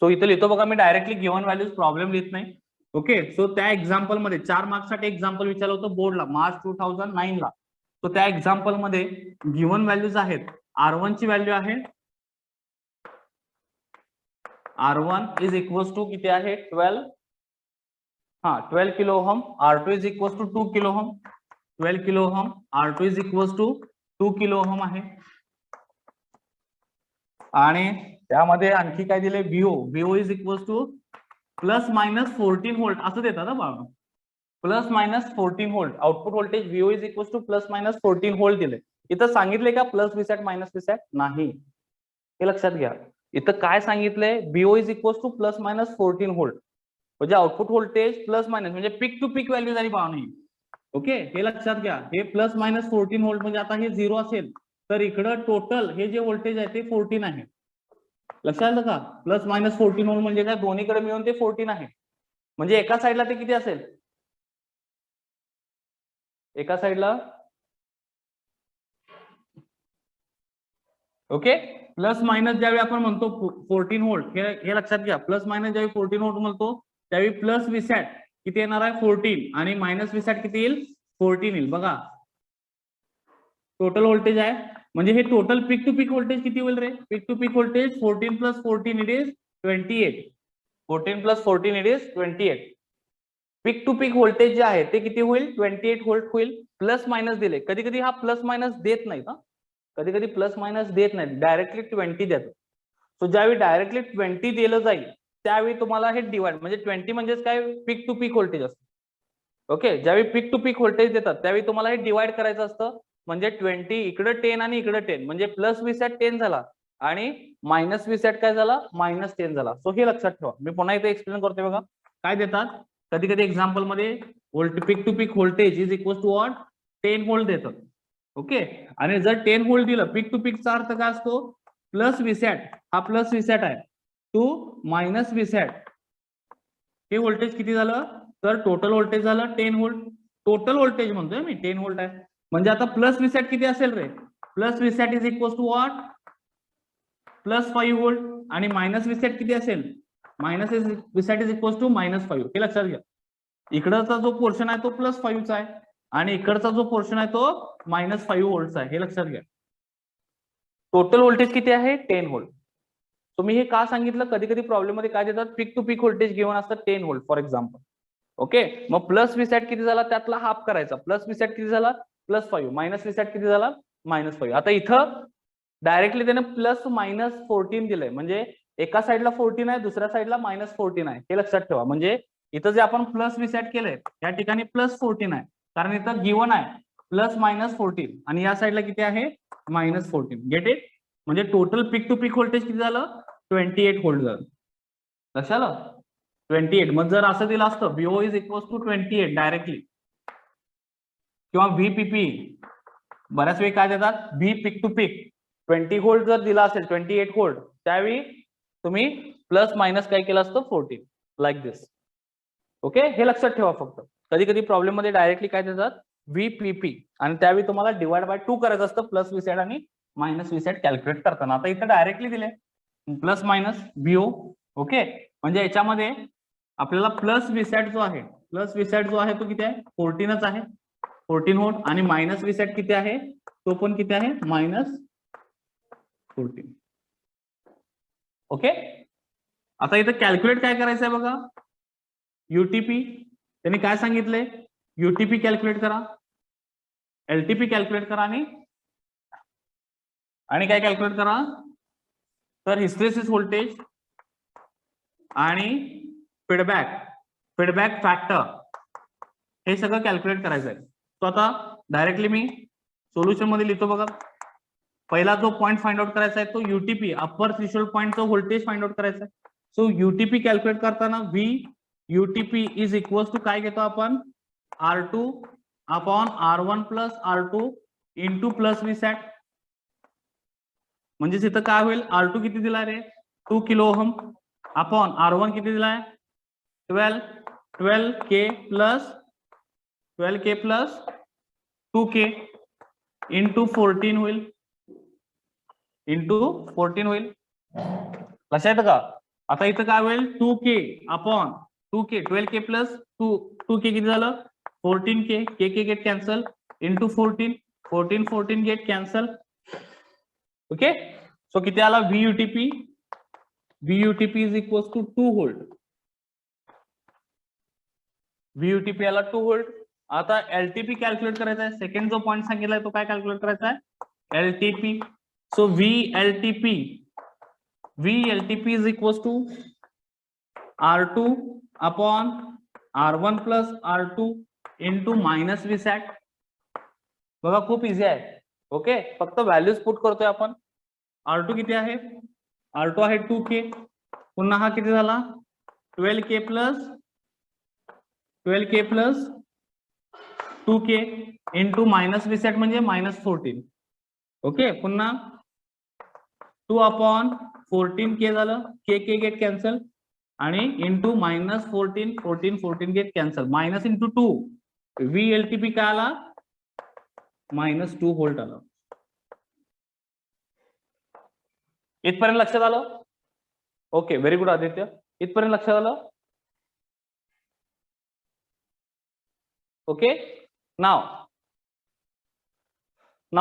सो इथं लिहितो बघा, मी डायरेक्टली गिव्हन व्हॅल्यूज प्रॉब्लेम लिहित नाही. ओके, सो त्या एक्झाम्पल मध्ये 4 मार्क्ससाठी एक्झाम्पल विचारलं होतं बोर्डला मार्च 2009 ला. तो त्या एक्झाम्पल मध्ये गिव्हन व्हॅल्यूज आहेत. R1 ची व्हॅल्यू आहे, R1 इज इक्वल टू किती आहे? 12 kilo ohm. R2 is equal to 2 kilo ohm. 12 kilo ohm. R2 is equal to 2 kilo ohm आहे. आणि त्यामध्ये आणखी काय दिले? VO is equal to plus minus 14 volt असं देतात ना बाबा. Plus minus 14 volt output voltage VO is equal to plus minus 14 volt दिले. इथं सांगितले का प्लस विसॅट मायनस विसॅट? नाही, हे लक्षात घ्या. इथं काय सांगितलंय? VO is equal to plus minus 14 volt, म्हणजे आउटपुट व्होल्टेज प्लस मायनस म्हणजे पिक टू पिक व्हॅल्यू झाली पाहणे. ओके, हे लक्षात घ्या. हे प्लस मायनस 14 व्होल्ट म्हणजे आता हे 0 असेल तर इकडं टोटल हे जे व्होल्टेज आहे ते 14 आहे. लक्षात आलं का? प्लस मायनस 14 व्होल्ट म्हणजे काय? दोन्हीकडे मिळून ते 14 आहे. म्हणजे एका साईडला ते किती असेल? एका साईडला ओके, प्लस मायनस ज्यावेळी आपण म्हणतो 14 व्होल्ट, हे लक्षात घ्या. प्लस मायनस ज्यावेळी 14 व्होल्ट म्हणतो त्यावेळी प्लस विसॅट किती येणार आहे? 14. आणि मायनस विसॅट किती येईल? 14 येईल. बघा, टोटल व्होल्टेज आहे म्हणजे हे total peak to peak voltage किती होईल रे? Peak to peak voltage 14 plus 14 it is 28. 14 plus 14 it is 28. Peak to peak voltage जे आहे ते किती होईल? 28 व्होल्ट होईल. प्लस मायनस दिले, कधी कधी हा प्लस मायनस देत नाही का? कधी कधी प्लस मायनस देत नाही, डायरेक्टली 20 देतो. सो ज्यावेळी डायरेक्टली 20 दिलं जाईल त्यावेळी तुम्हाला हे डिवाइड म्हणजे 20 म्हणजेच काय पीक टू पीक व्होल्टेज असतं. ओके, ज्यावेळी पीक टू पीक व्होल्टेज देतात त्यावेळी तुम्हाला हे डिवाइड करायचं असतं. म्हणजे 20 इकडे 10 आणि इकडे 10 म्हणजे प्लस Vsat 10 झाला आणि मायनस Vsat काय झाला -10 झाला. सो हे लक्षात ठेवा. मी पुन्हा इथे एक्सप्लेन करतोय बघा. काय देतात कधी कधी एक्झाम्पल मध्ये peak to peak voltage is equal to what 10 volt देतात. ओके, आणि जर 10 व्होल्ट दिलं पीक टू पीकचा अर्थ काय असतो प्लस Vsat, हा प्लस Vsat आहे टू मायनस Vsat. हे व्होल्टेज किती झालं तर टोटल व्होल्टेज झालं 10 व्होल्ट. टोटल व्होल्टेज म्हणतोय मी 10 व्होल्ट आहे. म्हणजे आता प्लस Vsat किती असेल रे plus Vsat is equal to what plus 5 volt आणि मायनस Vsat किती असेल minus Vsat is equal to -5. हे लक्षात घ्या. इकडचा जो पोर्शन आहे तो +5 चा आहे आणि इकडचा जो पोर्शन आहे तो -5 व्होल्टचा आहे. हे लक्षात घ्या. टोटल व्होल्टेज किती आहे 10 व्होल्ट. तुम्ही हे का सांगितलं कधी कधी प्रॉब्लेम मध्ये काय देतात पीक टू पीक व्होल्टेज घेऊन असतात 10 व्होल्ट फॉर एक्झाम्पल. ओके, मग प्लस Vsat किती झाला त्यातला हाफ करायचा. प्लस Vsat किती झाला +5 मायनस Vsat किती झाला -5. आता इथं डायरेक्टली त्याने +-14 दिलंय म्हणजे एका साईडला 14 आहे दुसऱ्या साईडला -14 आहे. हे लक्षात ठेवा. म्हणजे इथं जे आपण प्लस Vsat केलंय या ठिकाणी +14 आहे कारण इथं गिवन आहे +-14 आणि या साईडला किती आहे -14. Get it. म्हणजे total peak to peak voltage किती झालं 28 व्होल्ट झालं. लक्षात आलं 28. मग जर असं दिलं असतं VO is equal to 28 directly किंवा VPP बऱ्याच वेळी काय देतात V peak to peak 20 volt जर दिला असेल 28 व्होल्ट त्यावेळी तुम्ही प्लस मायनस काय केलं असतं 14 लाईक दिस. ओके, हे लक्षात ठेवा. फक्त कधी कधी प्रॉब्लेम मध्ये डायरेक्टली काय देतात VPP आणि त्यावेळी तुम्हाला डिवाइड बाय 2 करायचं असतं प्लस Vsat आणि मायनस Vsat कॅल्क्युलेट करताना. आता इथे डायरेक्टली दिले प्लस मायनस VO. ओके, म्हणजे याच्यामध्ये आपल्याला प्लस Vsat जो आहे तो किती आहे 14च आहे 14 व्होल्ट आणि मायनस Vsat किती आहे तो पण किती आहे -14. ओके, आता इथं कॅल्क्युलेट काय करायचं आहे बघा UTP. त्यांनी काय सांगितलंय UTP कॅल्क्युलेट करा, LTP कॅल्क्युलेट करा आणि काय कॅल्क्युलेट करा तर हिस्टेरेसिस व्होल्टेज आणि फीडबॅक फॅक्टर हे सगळं कॅल्क्युलेट करायचं आहे. तो आता डायरेक्टली मी सोल्युशन मध्ये लिहितो बघा. पहिला जो पॉईंट फाइंड आउट करायचा आहे तो UTP अप्पर थ्रेशोल्ड पॉईंटचा व्होल्टेज फाइंड आउट करायचा आहे. सो UTP कॅल्क्युलेट करताना VUTP इज इक्वल टू काय घेतो आपण R2 upon R1 plus R2 into plus Vsat. म्हणजे इथं काय होईल R2 किती दिला रे 2 किलो ओहम अपॉन R1 किती दिलाय 12K प्लस 2K इंटू 14 होईल लक्षात येतं का. आता इथं काय होईल 2K upon 2K 12K plus 2K किती झालं 14K K get cancel into 14 get cancel. Okay, so किती आला VUTP is equal to 2 volt. VUTP आला 2 व्होल्ट. आता LTP कॅल्क्युलेट करायचा आहे. सेकंड जो पॉईंट सांगितलाय तो काय कॅल्क्युलेट करायचा आहे LTP. So VLTP is equal to R2 upon R1 plus R2 into minus Vsat. बघा खूप इझी आहे. ओके, फक्त व्हॅल्यूज पुट करतोय आपण. R2 किती आहे R2 आहे 2K पुन्हा हा किती झाला 12K plus 2K into minus Vsat म्हणजे -14. ओके, पुन्हा 2 अपॉन 14K झालं K गेट कॅन्सल आणि into -14 get cancel minus into 2 VLTP काय आला -2 व्होल्ट आला. इथपर्यंत लक्षात आलं. Okay, very good Aditya. इथपर्यंत लक्षात आलं. Okay, now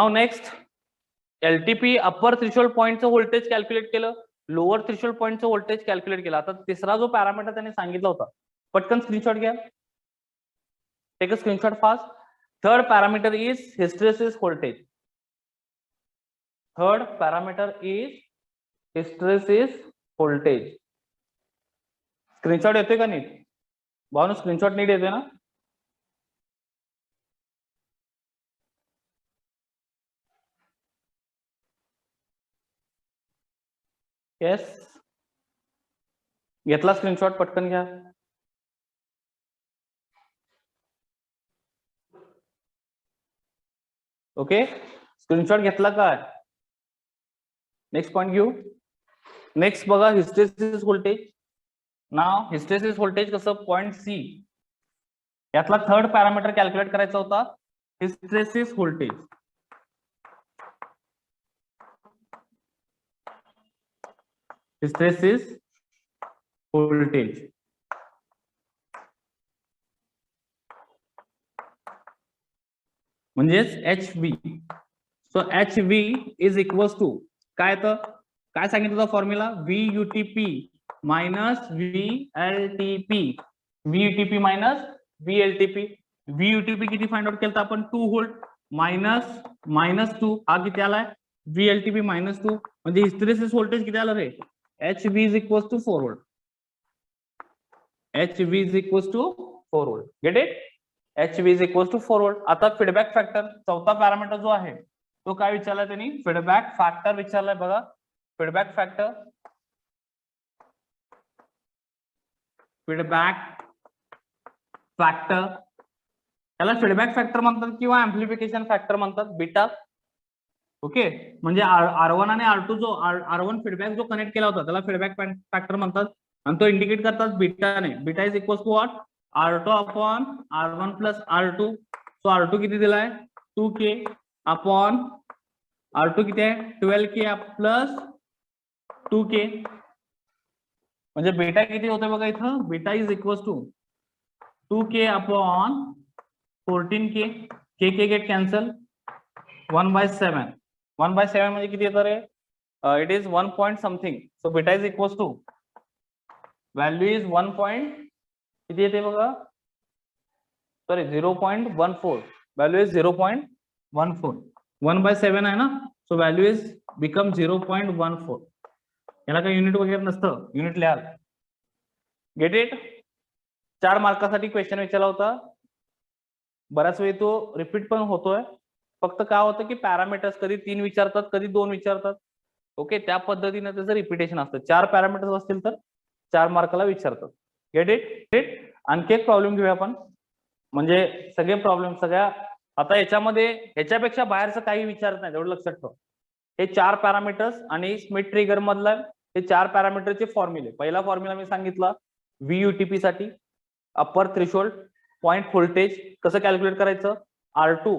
next LTP upper threshold पॉईंटचं व्होल्टेज कॅल्क्युलेट केलं, लोअर थ्रेशोल्ड पॉईंटचं व्होल्टेज कॅल्क्युलेट केलं. आता तिसरा जो पॅरामीटर त्यांनी सांगितला होता पटकन स्क्रीनशॉट घ्या. Take a screenshot fast. Third parameter is hysteresis voltage. Third parameter is hysteresis voltage. Screenshot येतोय का नीट? भावना स्क्रीनशॉट नीट येतोय ना? येस, घेतला स्क्रीनशॉट? पटकन घ्या. ओके, स्क्रीनशॉट घेतला काय? नेक्स्ट पॉइंट घेऊ. नेक्स्ट बघा, hysteresis voltage. Now hysteresis voltage कसं, पॉइंट सी यातला थर्ड पॅरामीटर कॅल्क्युलेट करायचा होता, हिस्टेरेसिस व्होल्टेज. हिस्टेरेसिस व्होल्टेज म्हणजेच H V. So H V is equal to काय, तर काय सांगितलं होतं formula, V UTP minus V L T P. V UTP minus V L T P. V UTP किती find out केलं आपण, 2 volt minus 2, हा किती आलाय, V L T P minus 2, म्हणजे हिस्टेरेसिस व्होल्टेज किती आलं रे, H V is equal to 4 volt. H V is equal to 4 volt. Get it? H V is equal to 4 volt. आता फीडबॅक फॅक्टर, चौथा parameter जो आहे तो काय विचारलाय त्यांनी, फीडबॅक फॅक्टर विचारलाय बघा. फीडबॅक फॅक्टर, फीडबॅक फॅक्टर याला फीडबॅक फॅक्टर म्हणतात किंवा एम्प्लिफिकेशन फॅक्टर म्हणतात, बीटा. ओके, म्हणजे R1 आणि R2 जो R1 फीडबॅक जो कनेक्ट केला होता त्याला फीडबॅक फॅक्टर म्हणतात, आणि तो इंडिकेट करतात बीटाने. Beta is equal to what, R2 upon R1 plus R2. So R2 किती दिलाय, 2K अपॉन R2 किती आहे, 12K प्लस 2K. म्हणजे बीटा किती होते बघा इथं, beta is equal to 2K upon 14K. K get cancel, 1/7. 1/7 म्हणजे किती येतं रे, it is 1 point something. So beta is equal to, value is 1 point किती येते बघा, सॉरी 0.14. Value is 0.14. 1/7 आहे ना, सो व्हॅल्यू इज बिकम 0.14. याला काही युनिट वगैरे नसतं, युनिट लिहाल. Get it? 4 मार्कासाठी क्वेश्चन विचारला होता. बऱ्याच वेळी तो रिपीट पण होतोय. फक्त काय होतं की पॅरामीटर्स कधी 3 विचारतात, कधी 2 विचारतात. ओके, त्या पद्धतीने त्याचं रिपिटेशन असतं. 4 पॅरामीटर्स असतील तर 4 मार्काला विचारतात. Get it? आणखी एक प्रॉब्लेम घेऊया आपण, म्हणजे सगळे प्रॉब्लेम सगळ्या आता याच्यामध्ये ह्याच्यापेक्षा बाहेरचं काही विचारत नाही, एवढं लक्षात ठेवा. हे 4 पॅरामीटर्स आणि स्मिथ ट्रिगर मधला हे 4 पॅरामीटरचे फॉर्म्युले. पहिला फॉर्म्युला मी सांगितला व्हीयूटीपी साठी, अप्पर थ्रेशोल्ड पॉइंट व्होल्टेज कसं कॅल्क्युलेट करायचं, R2.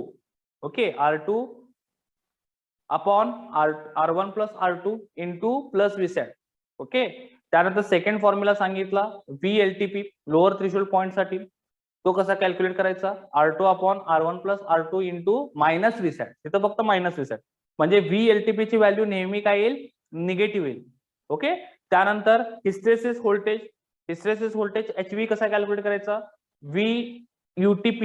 Okay, R2 upon R1 plus R2 into plus Vsat. Okay, त्यानंतर सेकंड फॉर्म्युला सांगितला VLTP लोअर थ्रेशोल्ड पॉइंट साठी, तो कसा कॅल्क्युलेट करायचा, R2 upon R1 plus R2 into minus Vsat. तिथं फक्त मायनस Vsat, म्हणजे VLTP ची व्हॅल्यू नेहमी काय येईल, निगेटिव्ह येईल. ओके, त्यानंतर hysteresis voltage. Hysteresis voltage HV कसा कॅल्क्युलेट करायचा, VUTP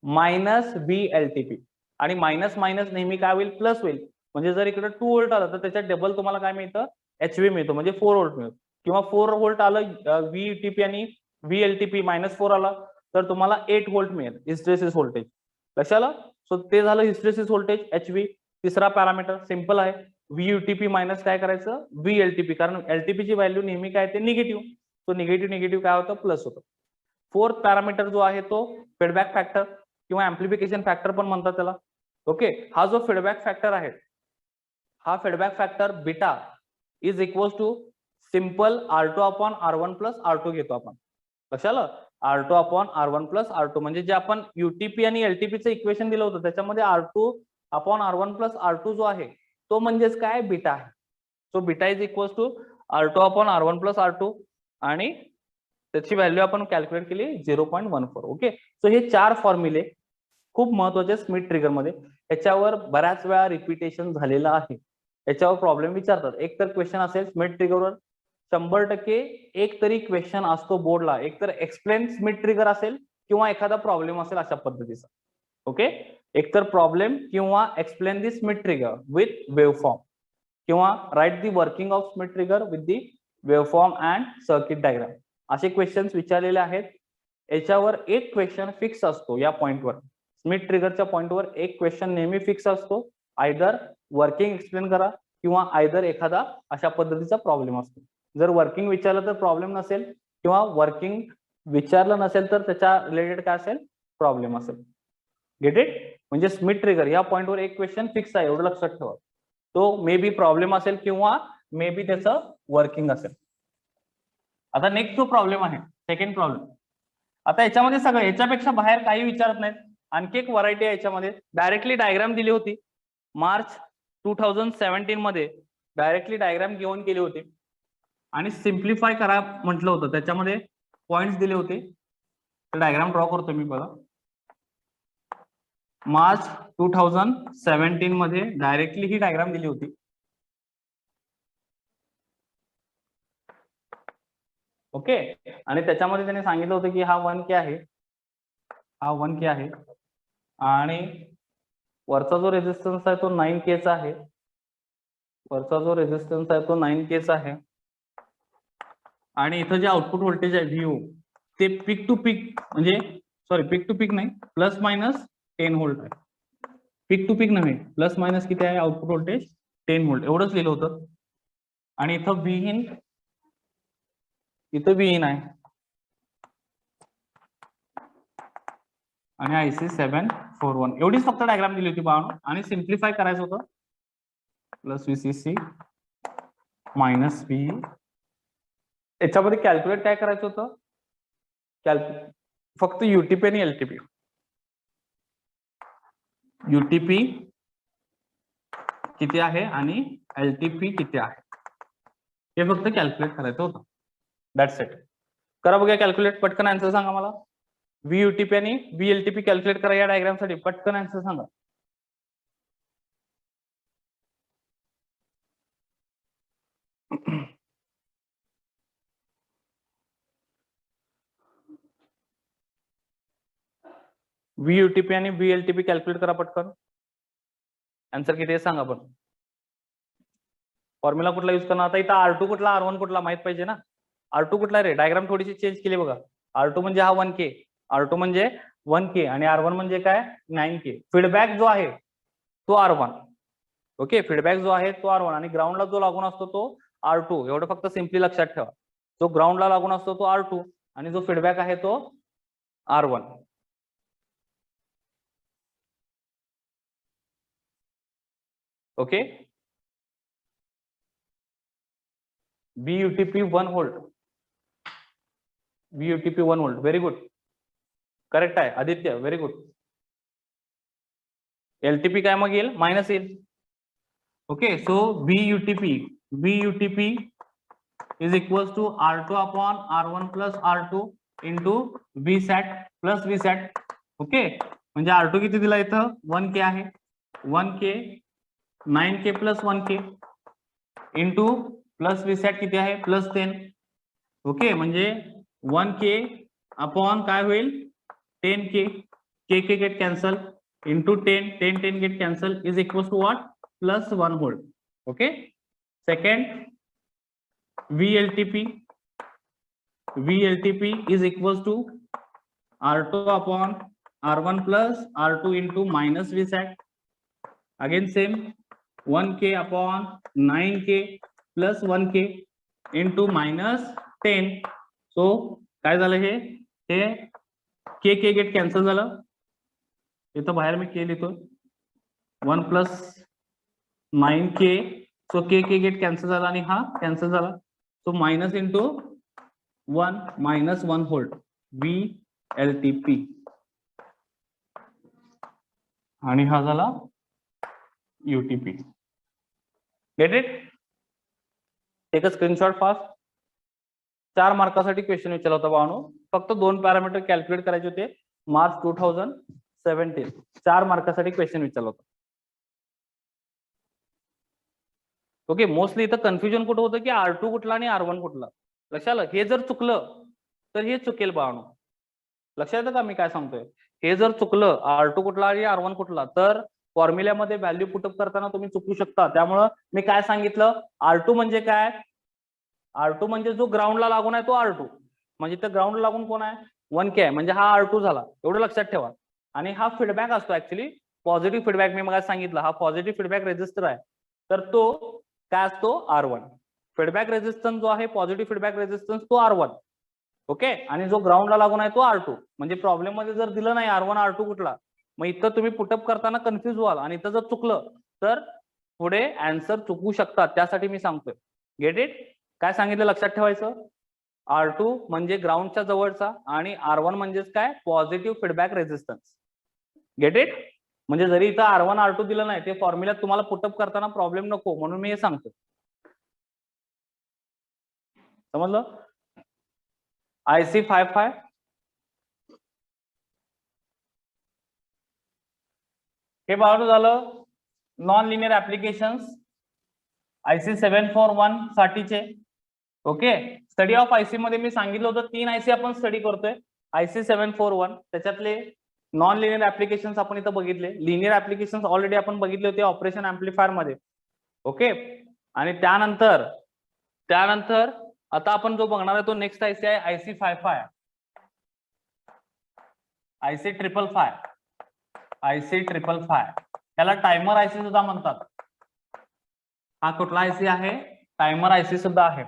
मायनस VLTP, आणि मायनस मायनस नेहमी काय होईल, प्लस होईल. म्हणजे जर इकडे 2 व्होल्ट आलं तर त्याच्यात डबल तुम्हाला काय मिळतं, HV मिळतो, म्हणजे 4 व्होल्ट मिळतो. किंवा 4 व्होल्ट आलं VUTP आणि VLTP मायनस 4 आला तर तुम्हाला 8 व्होल्ट मिळेल हिस्टेरेसिस व्होल्टेज. लक्षात आलं? सो ते झालं हिस्टेरेसिस व्होल्टेज HV. तिसरा पॅरामीटर सिंपल आहे, VUTP मायनस काय करायचं, VLTP, कारण LTP ची व्हॅल्यू नेहमी काय ते निगेटिव्ह. तो निगेटिव्ह काय होतं, प्लस होतं. फोर्थ पॅरामीटर जो आहे तो फीडबॅक फॅक्टर किंवा एम्प्लिफिकेशन फॅक्टर पण म्हणतात त्याला. ओके, हा जो फीडबॅक फॅक्टर आहे, हा feedback factor beta is equal to simple R2 upon R1 plus R2 घेतो आपण. लक्षात आलं, R2 upon R1 plus R2, म्हणजे जे आपण UTP आणि LTP चं इक्वेशन दिलं होतं त्याच्यामध्ये R2 upon R1 plus R2 जो आहे तो म्हणजेच काय, बीटा आहे. So beta is equal to R2 upon R1 plus R2, आणि त्याची व्हॅल्यू आपण कॅल्क्युलेट केली 0.14. ओके, सो हे 4 फॉर्म्युले खूप महत्वाचे स्मिथ ट्रिगर मध्ये. याच्यावर बऱ्याच वेळा रिपिटेशन झालेलं आहे, याच्यावर प्रॉब्लेम विचारतात. एक तर क्वेश्चन असेल स्मिथ ट्रिगरवर 100% एक तरी क्वेश्चन असतो बोर्डला, एक तर एक्सप्लेन स्मिथ ट्रिगर असेल किंवा एखादा प्रॉब्लेम असेल अशा पद्धतीचा. ओके, एक तर प्रॉब्लेम किंवा explain the Schmitt trigger with waveform, किंवा write the working of Schmitt trigger with the waveform and circuit diagram. असे क्वेश्चन्स विचारलेले आहेत. याच्यावर एक क्वेश्चन फिक्स असतो. या पॉइंटवर स्मिथ ट्रिगरच्या पॉइंटवर एक क्वेश्चन नेहमी फिक्स असतो. आयदर वर्किंग एक्सप्लेन करा किंवा आयदर एखादा अशा पद्धतीचा प्रॉब्लेम असतो. जर वर्किंग विचारलं तर प्रॉब्लेम नसेल किंवा वर्किंग विचारलं नसेल तर त्याच्या रिलेटेड काय असेल, प्रॉब्लेम असेल. Gate it? म्हणजे स्मिथ ट्रिगर या पॉइंटवर एक क्वेश्चन फिक्स आहे, एवढं लक्षात ठेवा. तो मे बी प्रॉब्लेम असेल किंवा मे बी त्याचं वर्किंग असेल. आता नेक्स्ट जो प्रॉब्लेम आहे, सेकंड प्रॉब्लेम. आता याच्यामध्ये सगळं, याच्यापेक्षा बाहेर काही विचारत नाहीत. आणखी एक व्हरायटी आहे याच्यामध्ये. डायरेक्टली डायग्राम दिली होती मार्च 2017 मध्ये, डायरेक्टली डायग्राम घेऊन केली होती आणि सिम्प्लिफाय करा म्हटलं होतं. त्याच्यामध्ये पॉइंट्स दिले होते. डायग्राम ड्रॉ करतो मी बघा. मार्च 2017 मध्ये डायरेक्टली ही डायग्राम दिली होती. ओके. आणि त्याच्यामध्ये त्याने सांगितलं होतं की हा 1K आहे, हा 1K आहे आणि वरचा जो रेजिस्टन्स आहे तो 9K चा आहे. वरचा जो रेजिस्टन्स आहे तो 9K चा आहे आणि इथं जे आउटपुट व्होल्टेज आहे VO ते पीक टू पीक, म्हणजे सॉरी पीक टू पीक नाही, प्लस मायनस 10 व्होल्ट आहे. पीक टू पीक नव्हे, प्लस मायनस किती आहे आउटपुट व्होल्टेज? 10 व्होल्ट. एवढंच लिहिलं होतं. आणि इथं Vin, इथं Vin आहे आणि IC 741. एवढीच फक्त डायग्राम दिली होती बाळांनो. आणि सिम्प्लिफाय करायचं होतं. Plus VCC minus V. याच्यामध्ये कॅल्क्युलेट काय करायचं होतं? फक्त UTP आणि LTP. UTP किती आहे आणि LTP किती आहे हे फक्त कॅल्क्युलेट करायचं होतं. That's it. करा बघा कॅल्क्युलेट. पटकन आन्सर सांगा मला. VUTP आणि VLTP कॅल्क्युलेट करा या डायग्राम साठी. पटकन आन्सर सांगा. VUTP आणि VLTP कॅल्क्युलेट करा पटकन. आन्सर किती आहे सांगा. पण फॉर्म्युला कुठला यूज करणार आता? इथं R2 कुठला, R1 कुठला माहित पाहिजे ना. R2 कुठला रे? डायग्राम थोडीशी चेंज केली बघा. R2 म्हणजे हा 1K, R2 म्हणजे 1K आणि R1 म्हणजे काय? 9K. फीडबॅक जो आहे तो R1. ओके. फीडबॅक जो आहे तो R1 आणि ग्राउंडला जो लागून असतो तो R2. एवढं फक्त सिम्पली लक्षात ठेवा. जो ग्राउंडला लागून असतो तो R2 आणि जो फीडबॅक आहे तो R1. Okay. VUTP 1 volt. VUTP 1 volt. Very good. Correct आहे आदित्य. Very good. LTP काय मग येईल? मायनस येईल. Okay. So VUTP is equals to R2 upon R1 plus R2 into VSAT plus VSAT. Okay. म्हणजे R2 किती दिला इथं? 1K आहे. 1K 9K plus 1K into plus VSAT किती आहे? प्लस 10. ओके. म्हणजे 1K अपॉन काय होईल? 10K. K get cancel into 10 get cancel is equal to what? Plus 1 volt. Okay. Second VLTP is equals to R2 upon R1 plus R2 into minus VSAT. Again same 1K upon 9K plus 1K into minus 10. So काय झालं हे? K get cancel झालं. इथं बाहेर मी K लिहितो. 1 plus 9K. So K get cancel झाला आणि हा कॅन्सल झाला. So minus into 1 minus 1 volt VLTP आणि हा झाला UTP. Get it? Take a screenshot fast. 4 मार्कासाठी क्वेश्चन विचारला होता बाळांनो. फक्त 2 पॅरामीटर कॅल्क्युलेट करायचे होते. मार्च 2017 4 मार्कासाठी क्वेश्चन विचारला होता. ओके. मोस्टली इथं कन्फ्युजन कुठं होतं की R2 कुठला आणि R1 कुठला. लक्षात आलं? हे जर चुकलं तर हे चुकेल बाळांनो. लक्षात येतं का मी काय सांगतोय? हे जर चुकलं R2 कुठला आणि R1 कुठला तर फॉर्म्युल्यामध्ये व्हॅल्यू पुटअप करताना तुम्ही चुकू शकता. त्यामुळं मी काय सांगितलं? R2 म्हणजे काय? R2 म्हणजे जो ग्राउंडला लागून आहे तो R2. म्हणजे इथं ग्राउंड लागून कोण आहे 1K आहे, म्हणजे हा R2 झाला. एवढं लक्षात ठेवा. आणि हा फीडबॅक असतो ऍक्च्युली पॉझिटिव्ह फीडबॅक. मी मग सांगितलं हा पॉझिटिव्ह फीडबॅक रेजिस्टर आहे, तर तो काय असतो R1. फीडबॅक रेजिस्टन्स जो आहे पॉझिटिव्ह फीडबॅक रेजिस्टन्स तो R1. ओके. आणि जो ग्राउंडला लागून आहे तो R2. म्हणजे प्रॉब्लेम मध्ये जर दिलं नाही R1 R2 कुठला, मग इथं तुम्ही पुटअप करताना कन्फ्युज व्हाल आणि इथं जर चुकलं तर पुढे आन्सर चुकू शकतात. त्यासाठी मी सांगतोय. Get it. काय सांगितलं लक्षात ठेवायचं. R2 म्हणजे ग्राउंडच्या जवळचा आणि R1 म्हणजेच काय positive feedback resistance. Gate it. म्हणजे जरी इथं R1 R2 दिलं नाही ते फॉर्म्युला तुम्हाला पुटअप करताना प्रॉब्लेम नको म्हणून मी हे सांगतो. समजलं. IC55 हे बाजू झालं नॉन लिनियर ऍप्लिकेशन्स. IC741 साठीचे. ओके. स्टडी ऑफ आयसी मध्ये मी सांगितलं होतं 3 IC आपण स्टडी करतोय. IC741 त्याच्यातले नॉन लिनियर ऍप्लिकेशन्स आपण इथं बघितले. लिनियर ऍप्लिकेशन्स ऑलरेडी आपण बघितले होते ऑपरेशन ऍम्प्लिफायर मध्ये. ओके. आणि त्यानंतर आता आपण जो बघणार आहे तो नेक्स्ट IC आहे IC55. IC555 त्याला टायमर IC सुद्धा म्हणतात. हा कुठला IC आहे टायमर IC सुद्धा आहे.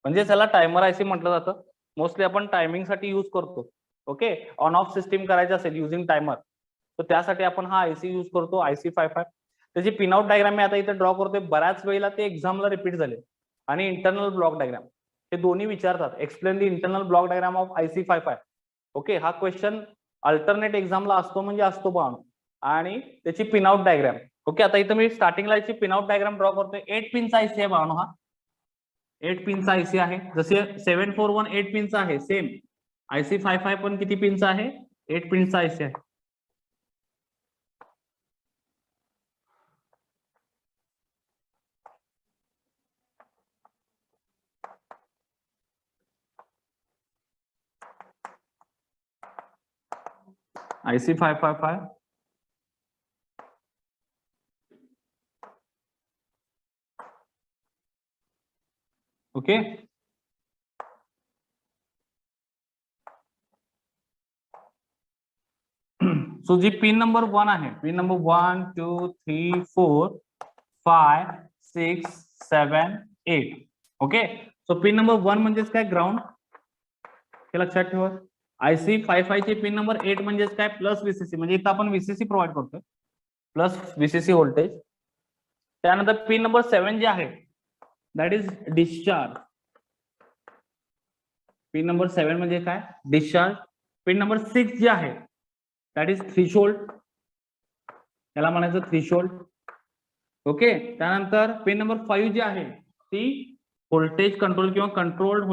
म्हणजे त्याला टायमर IC म्हटलं जातं. मोस्टली आपण टायमिंग साठी युज करतो. ओके. ऑन ऑफ सिस्टीम करायचं असेल युजिंग टायमर तर त्यासाठी आपण हा IC युज करतो IC55. त्याची पिनआउट डायग्राम मी आता इथे ड्रॉ करतोय. बऱ्याच वेळेला ते एक्झामला रिपीट झाले. आणि इंटरनल ब्लॉक डायग्राम हे दोन्ही विचारतात. Explain the internal block diagram of IC55. Okay. हा क्वेश्चन अल्टरनेट एक्झामला असतो म्हणजे असतो पण. आणि त्याची पिनआउट डायग्राम. ओके. आता इथं मी स्टार्टिंगला याची पिनआउट डायग्राम ड्रॉ करतोय. 8 पिनचा IC आहे भावनो. हा 8 पिनचा IC आहे. जसे 741 8 पिनचा आहे सेम IC55 पण किती पिनचा आहे 8 पिनचा IC आहे. IC555 okay. सो जी पिन नंबर 1 आहे pin number 1 2 3 4 5 6 7 8. Okay. So pin number 1 म्हणजेच काय ग्राउंड हे लक्षात ठेवा. IC55 चे पिन नंबर 8 म्हणजेच काय प्लस VCC म्हणजे इथं आपण VCC प्रोव्हाइड करतोय प्लस VCC व्होल्टेज. त्यानंतर पिन नंबर 7 जे आहे that is discharge. Pin number 7 म्हणजे काय डिस्चार्ज. पिन नंबर 6 जे आहे दॅट इज थ्रीशोल्ड. त्याला म्हणायचं थ्रीशोल्ड. ओके. त्यानंतर पिन नंबर 5 जी आहे ती व्होल्टेज कंट्रोल किंवा कंट्रोल्ड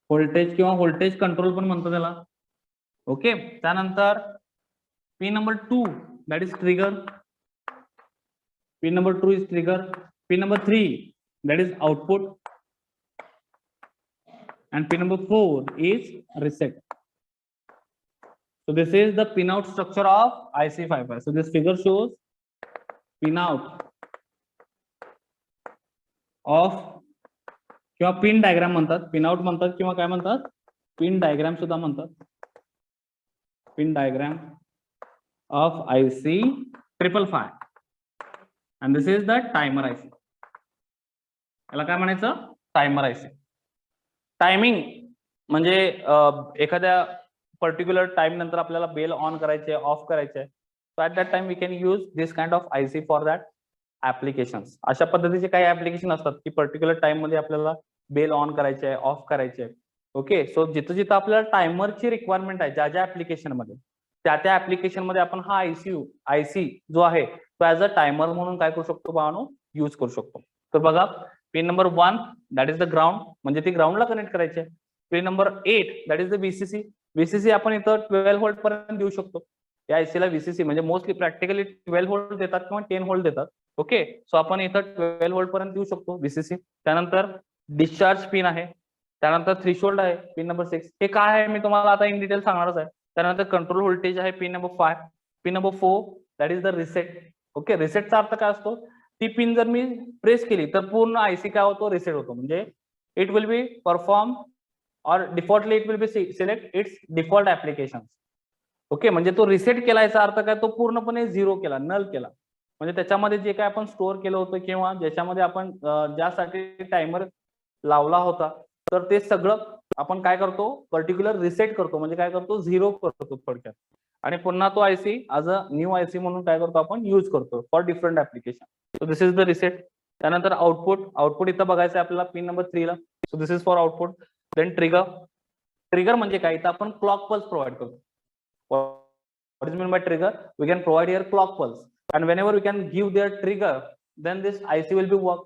व्होल्टेज किंवा व्होल्टेज कंट्रोल पण म्हणतो त्याला. ओके. त्यानंतर pin number 2 that is trigger. Pin number 2 is trigger. Pin number 3 that is output and pin number 4 is reset. So this is the pinout structure of IC55. So this figure shows pinout of किंवा pin diagram म्हणतात pinout म्हणतात किंवा काय म्हणतात pin diagram सुद्धा म्हणतात. Pin diagram of IC555 and this is the timer IC. याला काय म्हणायचं टायमर IC. टायमिंग म्हणजे एखाद्या पर्टिक्युलर टाइम नंतर आपल्याला बेल ऑन करायचे ऑफ करायचे. So at that time we can use this kind of IC for that applications. अशा पद्धतीचे काही ऍप्लिकेशन असतात की पर्टिक्युलर टाइम मध्ये आपल्याला बेल ऑन करायचे आहे ऑफ करायचे आहे. ओके. सो जिथं जिथं आपल्याला टायमरची रिक्वायरमेंट आहे ज्या ऍप्लिकेशन मध्ये त्या ऍप्लिकेशन मध्ये आपण हा IC जो आहे तो ऍज अ टायमर म्हणून काय करू शकतो भावानो यूज करू शकतो. तर बघा pin number 1 that is the ground म्हणजे ती ग्राउंडला कनेक्ट करायची आहे. Pin number 8 that is the VCC आपण इथं 12 व्होल्ट पर्यंत देऊ शकतो. या IC ला VCC म्हणजे मोस्टली प्रॅक्टिकली 12 व्होल्ट देतात किंवा 10 व्होल्ट देतात. ओके. सो आपण इथं 12 व्होल्ट पर्यंत देऊ शकतो VCC. त्यानंतर डिस्चार्ज पिन आहे. त्यानंतर थ्रीशोल्ड आहे पिन नंबर 6. हे काय आहे मी तुम्हाला आता इन डिटेल सांगणारच आहे. त्यानंतर कंट्रोल व्होल्टेज आहे pin number 5. Pin number 4 that is the reset. Okay. रिसेटचा अर्थ काय असतो ती पिन जर मी प्रेस केली तर पूर्ण आयसी काय होतो, रिसेट होतो. म्हणजे इट विल बी परफॉर्म और defaultly it will B select it's default application. Okay, म्हणजे तो रिसेट केला याचा अर्थ काय, तो पूर्णपणे झिरो केला, नल केला. म्हणजे त्याच्यामध्ये जे काय आपण स्टोअर केलं होतं किंवा ज्याच्यामध्ये आपण ज्यासाठी टायमर लावला होता, तर ते सगळं आपण काय करतो, पर्टिक्युलर रिसेट करतो. म्हणजे काय करतो, झिरो करतो थोडक्यात. आणि पुन्हा तो IC as a new IC म्हणून काय करतो, आपण यूज करतो for different application. So this is the reset. त्यानंतर आउटपुट इथं बघायचं आपल्याला पिन नंबर 3 ला. So this is for output. Then trigger म्हणजे काय, इथं आपण क्लॉक पल्स प्रोव्हाइड करतो. What is meant by trigger? We can provide here clock pulse, and whenever we can give their trigger, then this IC will be work.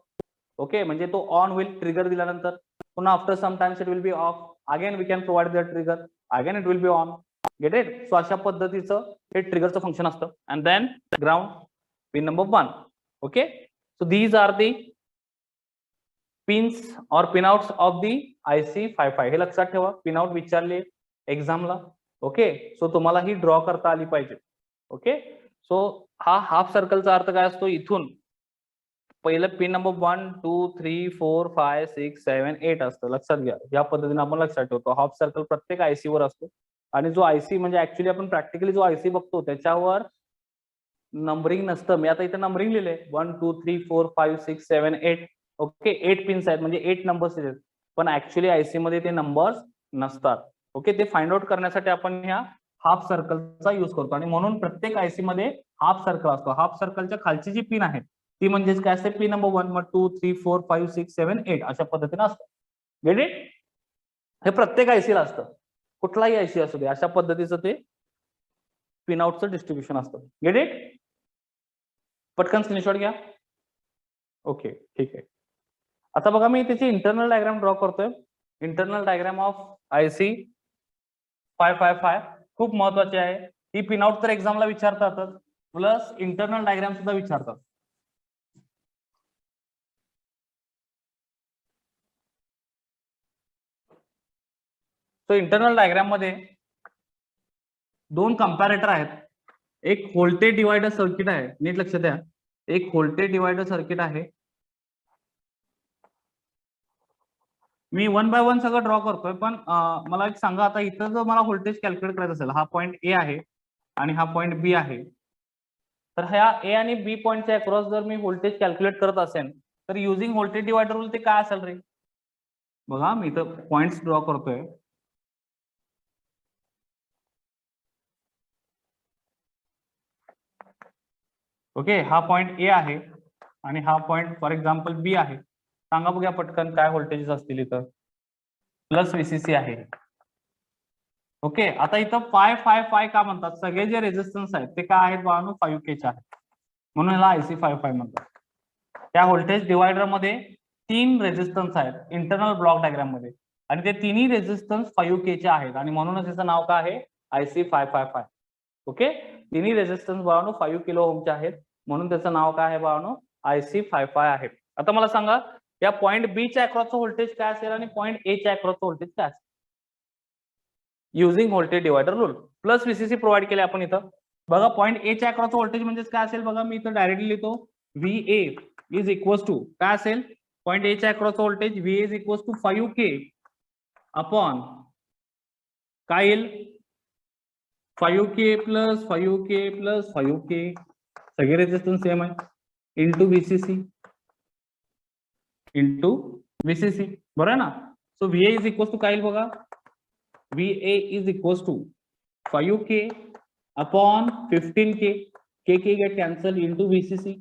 Okay, म्हणजे तो on होईल trigger दिल्यानंतर, पुन्हा after some times it will be off. Again we can provide their trigger, again it will be on. Get it? So अशा पद्धतीचं हे ट्रिगरचं function असतं. And then ground, pin number 1. Okay, so these are the pins और pinouts of the IC 55. हे लक्षात ठेवा, pinout विचारले एक्झामला. ओके, सो तुम्हाला ही ड्रॉ करता आली पाहिजे. ओके, सो हा हाफ सर्कलचा अर्थ काय असतो, इथून पहिलं पिन नंबर 1 2 3 4 5 6 7 8 असतं. लक्षात घ्या, या पद्धतीने आपण लक्षात ठेवतो. हाफ सर्कल प्रत्येक आयसी वर असतो. आणि जो आयसी म्हणजे ऍक्च्युली आपण प्रॅक्टिकली जो आयसी बघतो त्याच्यावर नंबरिंग नसतं. मी आता इथे नंबरिंग लिहिले 1 2 3 4 5 6 7 8. ओके, 8 पिन्स आहेत म्हणजे 8 नंबर्स आहेत, पण ऍक्च्युली आयसी मध्ये ते नंबर्स नसतात. ओके, ते फाइंड आउट करण्यासाठी आपण ह्या हाफ सर्कलचा यूज करतो. आणि म्हणून प्रत्येक आयसी मध्ये हाफ सर्कल असतो. हाफ सर्कलच्या खालची जी पिन आहे ती म्हणजेच काय असते, पिन नंबर 1, मग 2 3 4 5 6 7 8 अशा पद्धतीने असतं. Get it? हे प्रत्येक आयसीला असतं, कुठलाही आयसी असू दे, अशा पद्धतीचं ते पिन आउटचं डिस्ट्रीब्युशन असतं. Get it? पटकन स्क्रीनशॉट घ्या. ओके, ठीक आहे. आता बघा, मी त्याची इंटरनल डायग्राम ड्रॉ करतोय. इंटरनल डायग्राम ऑफ IC 555 खूप महत्वाची आहे. ही पिनआउट तर एक्झामला विचारतातच, प्लस इंटरनल डायग्राम सुद्धा विचारतात. तो इंटरनल डायग्राम मध्ये 2 कंपॅरेटर आहेत. एक व्होल्टेज डिवायडर सर्किट आहे, नीट लक्ष द्या. एक व्होल्टेज डिवायडर सर्किट आहे. मी 1 बाय 1 सगळं ड्रॉ करतोय, पण मला एक सांगा, आता इथं जर मला व्होल्टेज कॅल्क्युलेट करायचं असेल, हा पॉईंट ए आहे आणि हा पॉईंट बी आहे, तर ह्या ए आणि बी पॉईंटच्या अक्रॉस जर मी व्होल्टेज कॅल्क्युलेट करत असेल तर युझिंग व्होल्टेज डिवायडर रूल ते काय असेल रे? बघा, मी इथं पॉइंट्स ड्रॉ करतोय. ओके, हा पॉइंट ए आहे आणि हा पॉइंट फॉर एक्झाम्पल बी आहे. सांगा बघूया पटकन काय व्होल्टेजेस असतील इथं. प्लस VCC आहे. ओके, आता इथं 555 का म्हणतात, सगळे जे रेजिस्टन्स आहेत ते काय आहेत बाळांनो, 5K चे आहेत, म्हणून याला IC 55 म्हणतात. त्या व्होल्टेज डिवायडर मध्ये 3 रेजिस्टन्स आहेत इंटरनल ब्लॉक डायग्राम मध्ये, आणि ते तिन्ही रेजिस्टन्स 5K चे आहेत, आणि म्हणूनच याचं नाव काय आहे, IC 555. ओके, तिन्ही रेजिस्टन्स बाळांनो 5 किलो ओमचे आहेत, म्हणून त्याचं नाव काय आहे बाळांनो, IC 55 आहे. आता मला सांगा, या पॉइंट बी च्या अक्रॉसचं व्होल्टेज काय असेल आणि पॉइंट ए च्या अक्रॉसचं व्होल्टेज काय असेल using voltage divider rule. Plus VCC provide केले आपण इथं. बघा, पॉइंट ए च्या अक्रॉसचं व्होल्टेज म्हणजे काय असेल बघा, मी इथं डायरेक्टली लिहितो, VA इज इक्वल्स टू काय असेल, पॉइंट ए च्या अक्रॉसचं voltage VA is equals to 5K upon काय येईल, 5K plus 5K plus 5K, सगळे रेजिस्टन्स सेम आहे, इंटू VCC, बरोबर आहे ना. So VA is equals to काय येईल बघा, VA is equals to 5K upon 15K, K get cancel, into VCC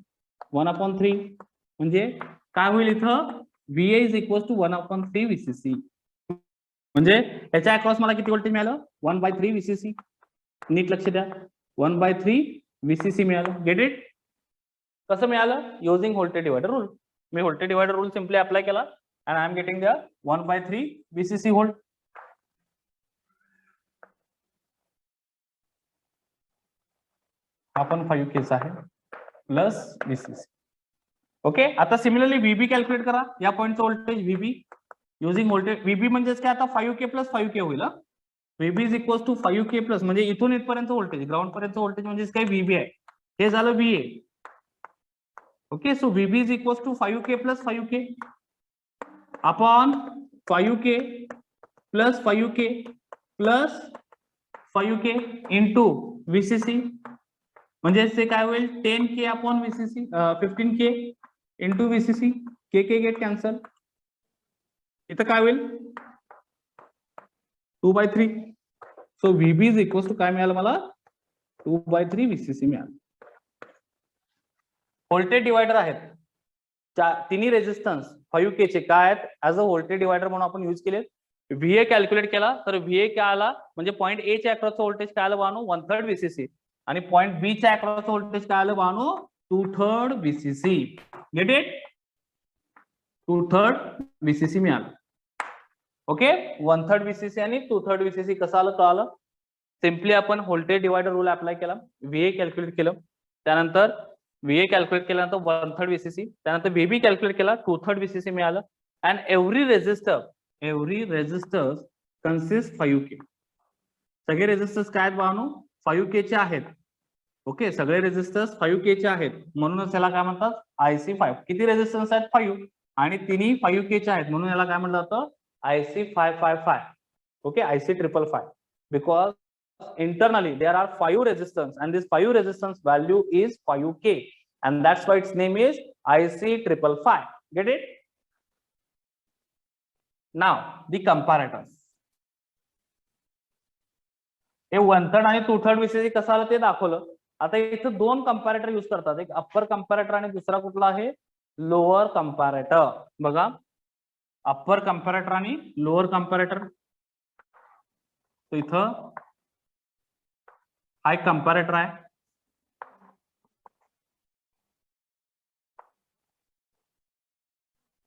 1/3. म्हणजे काय होईल इथं, VA is equals to 1/3 VCC. म्हणजे याच्या अक्रॉस मला किती व्होल्टेज मिळालं, 1/3 VCC. नीट लक्ष द्या, 1/3 VCC मिळालं. Get it? कसं मिळालं, युझिंग व्होल्टेज डिवायडर रूल. मी voltage divider rule simply apply केला and I am getting the 1/3 VCC volt. आपण 5K आहे प्लस VCC. ओके, आता सिमिलरली VB कॅल्क्युलेट करा, या पॉईंटचं voltage VB using voltage. VB म्हणजेच काय, आता 5K प्लस 5K होईल. VB is equals to 5K plus, म्हणजे इथून इथपर्यंत व्होल्टेज, ग्राउंड पर्यंत व्होल्टेज म्हणजे काय, VB आहे. हे झालं VA. Okay, so VB is equals to 5K plus 5K upon 5K plus 5K plus 5K into VCC. म्हणजे ते काय होईल 10K अपॉन VCC 15K into VCC. K get cancel. इथं काय होईल 2/3. So VB is equal to काय मिळालं मला 2/3 VCC मिळालं. व्होल्टेज डिवायडर आहेत तिन्ही रेजिस्टन्स 5K चे काय आहेत ऍज अ व्होल्टेज डिवायडर म्हणून आपण यूज केले. VA कॅल्क्युलेट केला तर VA काय आला म्हणजे पॉईंट A च्या अक्रॉसचं व्होल्टेज काय आलं बानो 1/3 VCC आणि पॉईंट B च्या अक्रॉसचं व्होल्टेज काय आलं Bano 2/3 VCC. Get it 2/3 VCC मिळालं. ओके 1/3 VCC आणि 2/3 VCC कसं आलं कळालं. सिम्पली आपण व्होल्टेज डिवायडर रूल अप्लाय केला. VA कॅल्क्युलेट केलं त्यानंतर VA कॅल्क्युलेट केल्यानंतर 1/3 VCC त्यानंतर VB कॅल्क्युलेट केला 2/3 VCC मिळालं. And every resistor consist 5K. सगळे रेजिस्टर्स काय आहेत भावानो 5K चे आहेत. ओके सगळे रेजिस्टर्स 5K चे आहेत म्हणूनच त्याला काय म्हणतात IC5. किती रेजिस्टन्स आहेत 5 आणि तिन्ही 5K चे आहेत म्हणून याला काय म्हटलं जातं IC555. Okay IC555 because internally there are 5 resistance and this 5 resistance value is 5K and that's why its name is IC555. Get it? Now the comparators. हे 1/3 आणि 2/3 VCC कसं आलं ते दाखवलं. आता इथं दोन कंपॅरेटर यूज करतात एक अप्पर कंपॅरेटर आणि दुसरा कुठला आहे लोअर कंपॅरेटर. बघा अप्पर कंपॅरेटर आणि लोअर कंपॅरेटर. तो इथं हा एक कंपॅरेटर आहे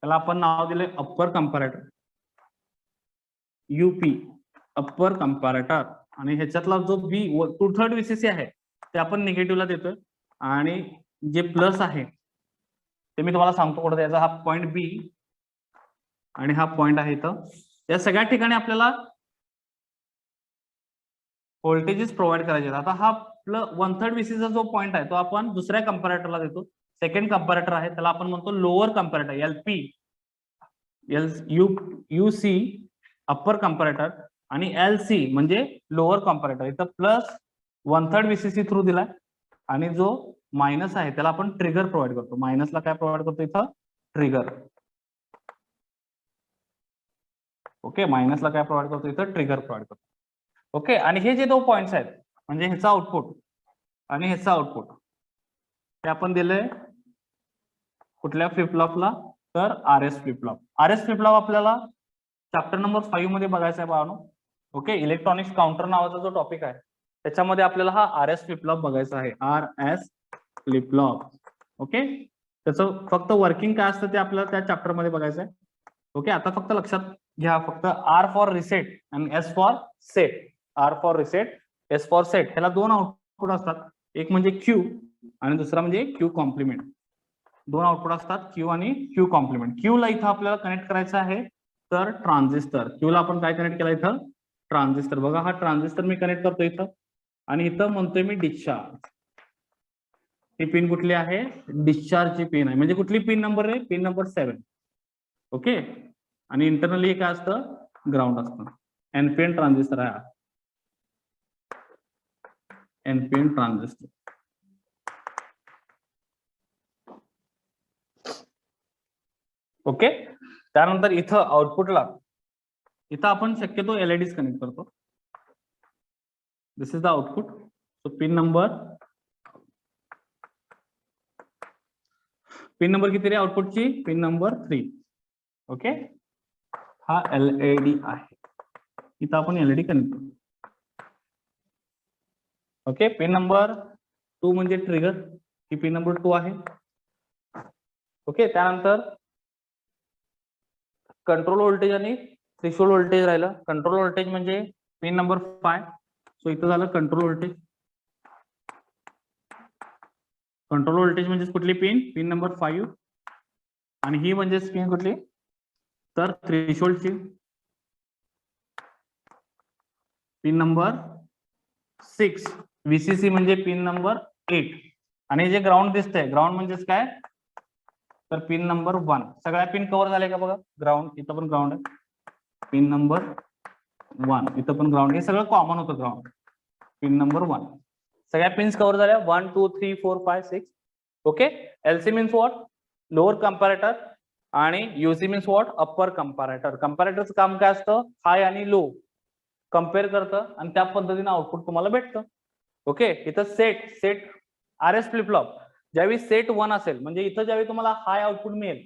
त्याला आपण नाव दिले upper comparator UP upper comparator आणि ह्याच्यातला जो B 2/3 VCC आहे ते आपण निगेटिव्हला देतोय आणि जे प्लस आहे ते मी तुम्हाला सांगतो कुठे द्यायचा. हा पॉइंट B आणि हा पॉइंट आहे इथं. या सगळ्या ठिकाणी आपल्याला व्होल्टेजेस प्रोव्हाइड करायचे. आता हा 1/3 VCC जो पॉइंट आहे तो आपण दुसऱ्या कंपॅरेटरला देतो. सेकंड कंपॅरेटर आहे त्याला आपण म्हणतो lower comparator LP UC upper comparator आणि LC म्हणजे लोअर कंपॅरेटर. इथं प्लस 1/3 VCC थ्रू दिलाय आणि जो मायनस आहे त्याला आपण ट्रिगर प्रोव्हाइड करतो. मायनसला काय प्रोव्हाइड करतो इथं ट्रिगर. ओके मायनसला काय प्रोव्हाइड करतो इथं ट्रिगर प्रोव्हाइड करतो. ओके आणि हे जे दोन पॉइंट्स आहेत म्हणजे ह्याचा आउटपुट आणि ह्याचा आउटपुट ते आपण दिलंय कुठल्या फ्लिप फ्लॉपला तर RS flip flop. RS flip flop आपल्याला चॅप्टर नंबर 5 मध्ये बघायचा आहे बाळांनो. ओके इलेक्ट्रॉनिक्स काउंटर नावाचा जो टॉपिक आहे त्याच्यामध्ये आपल्याला हा RS फ्लिप फ्लॉप बघायचा आहे. RS flip flop. ओके त्याचं फक्त वर्किंग काय असतं ते आपल्याला त्या चॅप्टर मध्ये बघायचं आहे. ओके आता फक्त लक्षात घ्या फक्त R फॉर रिसेट आणि S for set. R for reset S for set ह्याला दोन आउटपुट असतात. एक म्हणजे Q आणि दुसरा म्हणजे Q कॉम्प्लिमेंट. दोन आउटपुट असतात Q आणि Q कॉम्प्लिमेंट. Q ला इथं आपल्याला कनेक्ट करायचं आहे तर ट्रान्झिस्टर. Q ला आपण काय कनेक्ट केला इथं ट्रान्झिस्टर. बघा हा ट्रान्झिस्टर मी कनेक्ट करतो इथं आणि इथं म्हणतोय मी डिस्चार्ज. ही पिन कुठली आहे डिस्चार्जची पिन आहे म्हणजे कुठली पिन नंबर आहे पिन नंबर 7. ओके आणि इंटरनली काय असतं ग्राउंड असतं. NPN ट्रान्झिस्टर आहे NPN ट्रान्झिस्टर. ओके त्यानंतर इथं आउटपुटला इथं आपण शक्यतो LEDs कनेक्ट करतो. This is the output. So pin number किती रे आउटपुटची पिन नंबर 3. ओके हा LED आहे इथं आपण LED कनेक्ट करतो. ओके पिन नंबर 2 म्हणजे ट्रिगर ही पिन नंबर 2 आहे. ओके त्यानंतर कंट्रोल व्होल्टेज आणि थ्रेशोल्ड व्होल्टेज राहिलं. कंट्रोल व्होल्टेज म्हणजे पिन नंबर 5. सो इथं झालं कंट्रोल व्होल्टेज. कंट्रोल व्होल्टेज म्हणजे कुठली पिन नंबर 5 आणि ही म्हणजे पिन कुठली तर थ्रेशोल्डची पिन नंबर 6. VCC म्हणजे पिन नंबर 8 आणि जे ग्राउंड दिसतंय ग्राउंड म्हणजेच काय तर पिन नंबर 1 सगळ्या पिन कव्हर झाल्या का बघा. ग्राउंड, इथं पण ग्राउंड आहे. पिन नंबर 1 इथं पण ग्राउंड, हे सगळं कॉमन होतं ग्राउंड. पिन नंबर 1 सगळ्या पिन्स कव्हर झाल्या. 1 2 3 4 5 6. Okay. LC means what, lower comparator, आणि UC means what, upper comparator. कंपॅरेटरचं काम काय असतं, हाय आणि लो कम्पेअर करतं आणि त्या पद्धतीने आउटपुट तुम्हाला भेटतं. ओके. इथं सेट आरएस फ्लिप फ्लॉप ज्यावेळी सेट 1 असेल, म्हणजे इथं ज्यावेळी तुम्हाला हाय आउटपुट मिळेल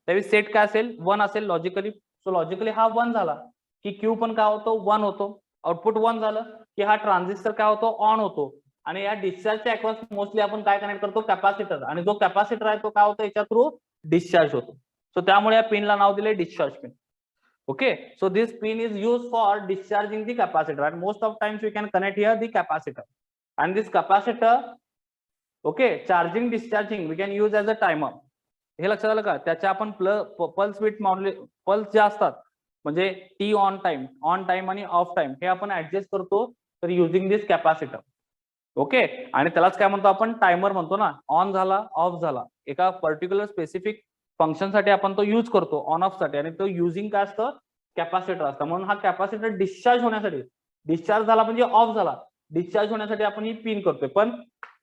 त्यावेळी सेट काय असेल, 1 असेल लॉजिकली. सो लॉजिकली हा 1 झाला की क्यू पण काय होतो, 1 होतो. आउटपुट 1 झालं की हा ट्रान्झिस्टर काय होतो, ऑन होतो. आणि या डिस्चार्जच्या अक्रॉस मोस्टली आपण काय कनेक्ट करतो, कॅपॅसिटर. आणि जो कॅपॅसिटर आहे तो काय होतो, याच्या थ्रू डिस्चार्ज होतो. सो त्यामुळे या पिनला नाव दिले discharge pin. Okay, so this pin is used for discharging the capacitor, and most of times we can connect here the capacitor, and this capacitor, okay, charging discharging we can use as a timer. हे लक्षात आलं का, त्याच्या आपण pulse with माउंटले pulse जे असतात म्हणजे T on time आणि ऑफ टाइम हे आपण ऍडजस्ट करतो तर युजिंग दिस कॅपॅसिटर. ओके. आणि त्यालाच काय म्हणतो आपण, टायमर म्हणतो ना. ऑन झाला, ऑफ झाला, एका पर्टिक्युलर स्पेसिफिक फंक्शन साठी आपण तो यूज करतो, ऑन ऑफ साठी. आणि तो युजिंग काय असतं, कॅपॅसिटर असतं. म्हणून हा कॅपॅसिटर डिस्चार्ज होण्यासाठी, डिस्चार्ज झाला म्हणजे ऑफ झाला, डिस्चार्ज होण्यासाठी आपण ही पिन करतोय. पण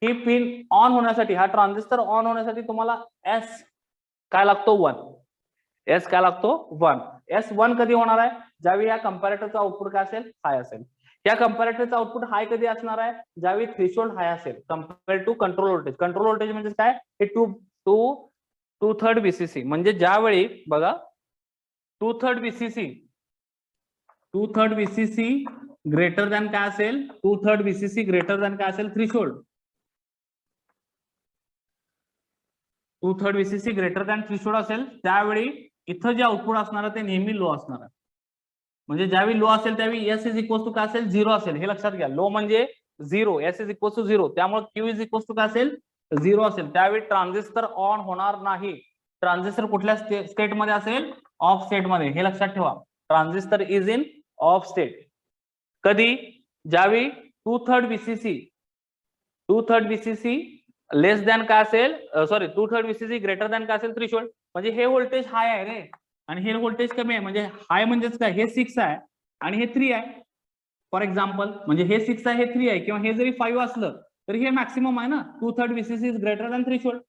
ही पिन ऑन होण्यासाठी, हा ट्रान्झिस्टर ऑन होण्यासाठी तुम्हाला एस काय लागतो, 1. एस काय लागतो, 1. एस 1 कधी होणार आहे, ज्यावेळी या कंपॅरेटरचा आउटपुट काय असेल, हाय असेल. या कंपॅरेटरचा आउटपुट हाय कधी असणार आहे, ज्यावेळी थ्रेशोल्ड हाय असेल compare to control voltage. Control voltage म्हणजे काय, हे 2/3 VCC. म्हणजे ज्यावेळी बघा 2/3 VCC ग्रेटर दॅन काय असेल, 2/3 VCC ग्रेटर दॅन काय असेल, threshold. 2/3 VCC greater than threshold असेल, त्यावेळी इथं जे आउटपुट असणार आहे ते नेहमी लो असणार आहे. म्हणजे ज्यावेळी लो असेल त्यावेळी एस इज इक्वल टू काय असेल, 0 असेल. हे लक्षात घ्या, लो म्हणजे 0, एस इज इक्वल टू 0. त्यामुळे क्यू इज इक्वल टू काय असेल, 0 असेल. त्यावेळी ट्रान्झिस्टर ऑन होणार नाही. ट्रान्झिस्टर कुठल्या स्टेट मध्ये असेल, ऑफ स्टेट मध्ये. हे लक्षात ठेवा, transistor is in of state. कधी, ज्यावेळी 2/3 VCC लेस दॅन काय असेल, सॉरी 2/3 VCC ग्रेटर दॅन काय असेल, थ्रेशोल्ड. म्हणजे हे व्होल्टेज हाय आहे रे आणि हे व्होल्टेज कमी आहे. म्हणजे हाय म्हणजेच काय, हे 6 आहे आणि हे 3 आहे फॉर एक्झाम्पल. म्हणजे हे 6 आहे, हे 3 आहे, किंवा हे जरी 5 असलं तरी हे मॅक्सिमम आहे ना. 2/3 VCC is greater than threshold.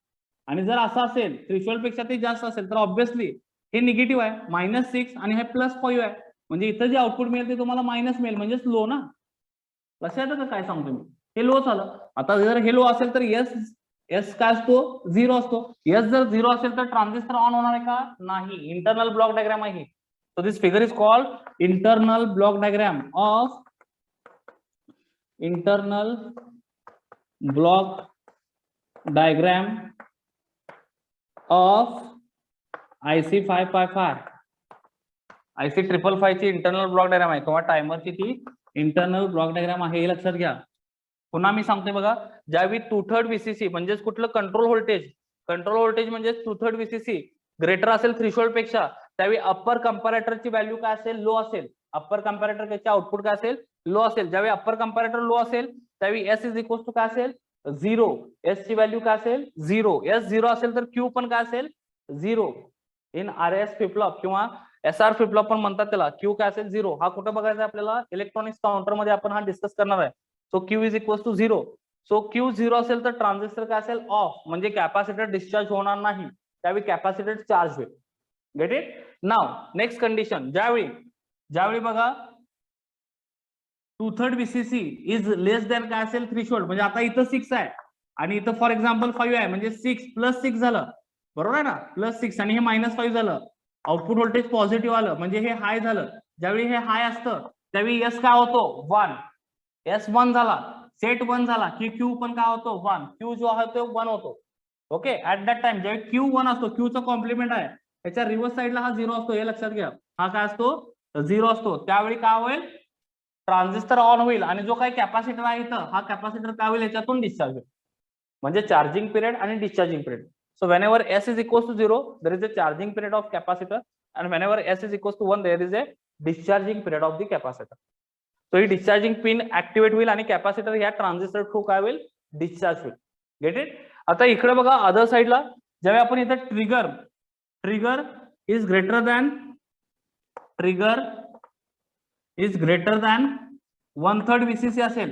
आणि जर असं असेल, थ्रेशोल्ड पेक्षा ते जास्त असेल, तर ऑब्व्हियसली हे निगेटिव्ह आहे, -6, आणि हे +5 आहे. म्हणजे इथं जे आउटपुट मिळेल ते तुम्हाला मायनस मिळेल, म्हणजेच लो ना. लक्षात येतं का काय सांगतो मी, हे लो झालं. आता जर हे लो असेल तर एस काय असतो, 0 असतो. एस जर 0 असेल तर ट्रान्झिस्टर ऑन होणार आहे का, नाही. इंटरनल ब्लॉक डायग्राम आहे. So this figure is called internal block diagram of IC 555. IC 555 ची इंटरनल ब्लॉक डायग्राम आहे, किंवा टायमरची ती इंटरनल ब्लॉक डायग्राम आहे. हे लक्षात घ्या. पुन्हा मी सांगतोय बघा, ज्यावेळी 2/3 VCC म्हणजेच कुठलं, कंट्रोल व्होल्टेज म्हणजे 2/3 VCC ग्रेटर असेल थ्रेशोल्ड पेक्षा, त्यावेळी अप्पर कंपॅरेटरची व्हॅल्यू काय असेल, लो असेल. अप्पर कंपॅरेटर त्याचे आउटपुट काय असेल, लो असेल. ज्यावेळी अप्पर कंपॅरेटर लो असेल त्यावेळी एस इज इक्वल टू काय असेल, 0. एस ची व्हॅल्यू काय असेल, 0. एस 0 असेल तर क्यू पण काय असेल, 0. इन RS फ्लिप फ्लॉप किंवा SR फ्लिप फ्लॉप पण म्हणतात त्याला, क्यू काय असेल, 0. हा कुठं बघायचा आपल्याला, इलेक्ट्रॉनिक्स काउंटर मध्ये आपण हा डिस्कस करणार आहे. So Q is equal to 0. So Q 0 असेल तर ट्रान्झिस्टर काय असेल, ऑफ. म्हणजे कॅपॅसिटर डिस्चार्ज होणार नाही, त्यावेळी कॅपॅसिटर चार्ज होईल. Gate it. Now next condition, ज्यावेळी बघा 2/3 VCC इज लेस दॅन काय असेल, थ्रेशोल्ड. म्हणजे आता इथं 6 आहे आणि इथं फॉर एक्झाम्पल 5 आहे, म्हणजे 6 + 6 झालं, बरोबर आहे ना. +6 आणि हे -5 झालं. आउटपुट व्होल्टेज पॉझिटिव्ह आलं, म्हणजे हे हाय झालं. ज्यावेळी हे हाय असतं त्यावेळी एस काय होतो, 1. एस 1 झाला, सेट 1 झाला की क्यू पण काय होतो, 1. क्यू जो आहे तो 1 होतो. ओके. ऍट दॅट टाइम ज्यावेळी क्यू 1 असतो, क्यूचा कॉम्प्लिमेंट आहे, त्याच्या रिव्हर्स साईडला हा 0 असतो. हे लक्षात घ्या, हा काय असतो, 0 असतो. त्यावेळी काय होईल, ट्रान्झिस्टर ऑन होईल आणि जो काही कॅपॅसिटर आहे इथं, हा कॅपॅसिटर काय होईल, याच्यातून डिस्चार्ज होईल. म्हणजे चार्जिंग पिरियड आणि discharging period. So whenever S is equals to 0, there is a charging period of capacitor, and whenever S is equals to 1, there is a discharging period of the capacitor. So he discharging pin activate होईल आणि capacitor ह्या transistor through काय होईल, discharge होईल. Gate it. आता इकडे बघा other साइडला ज्यावेळी आपण इथं trigger is greater than 1/3 VCC असेल,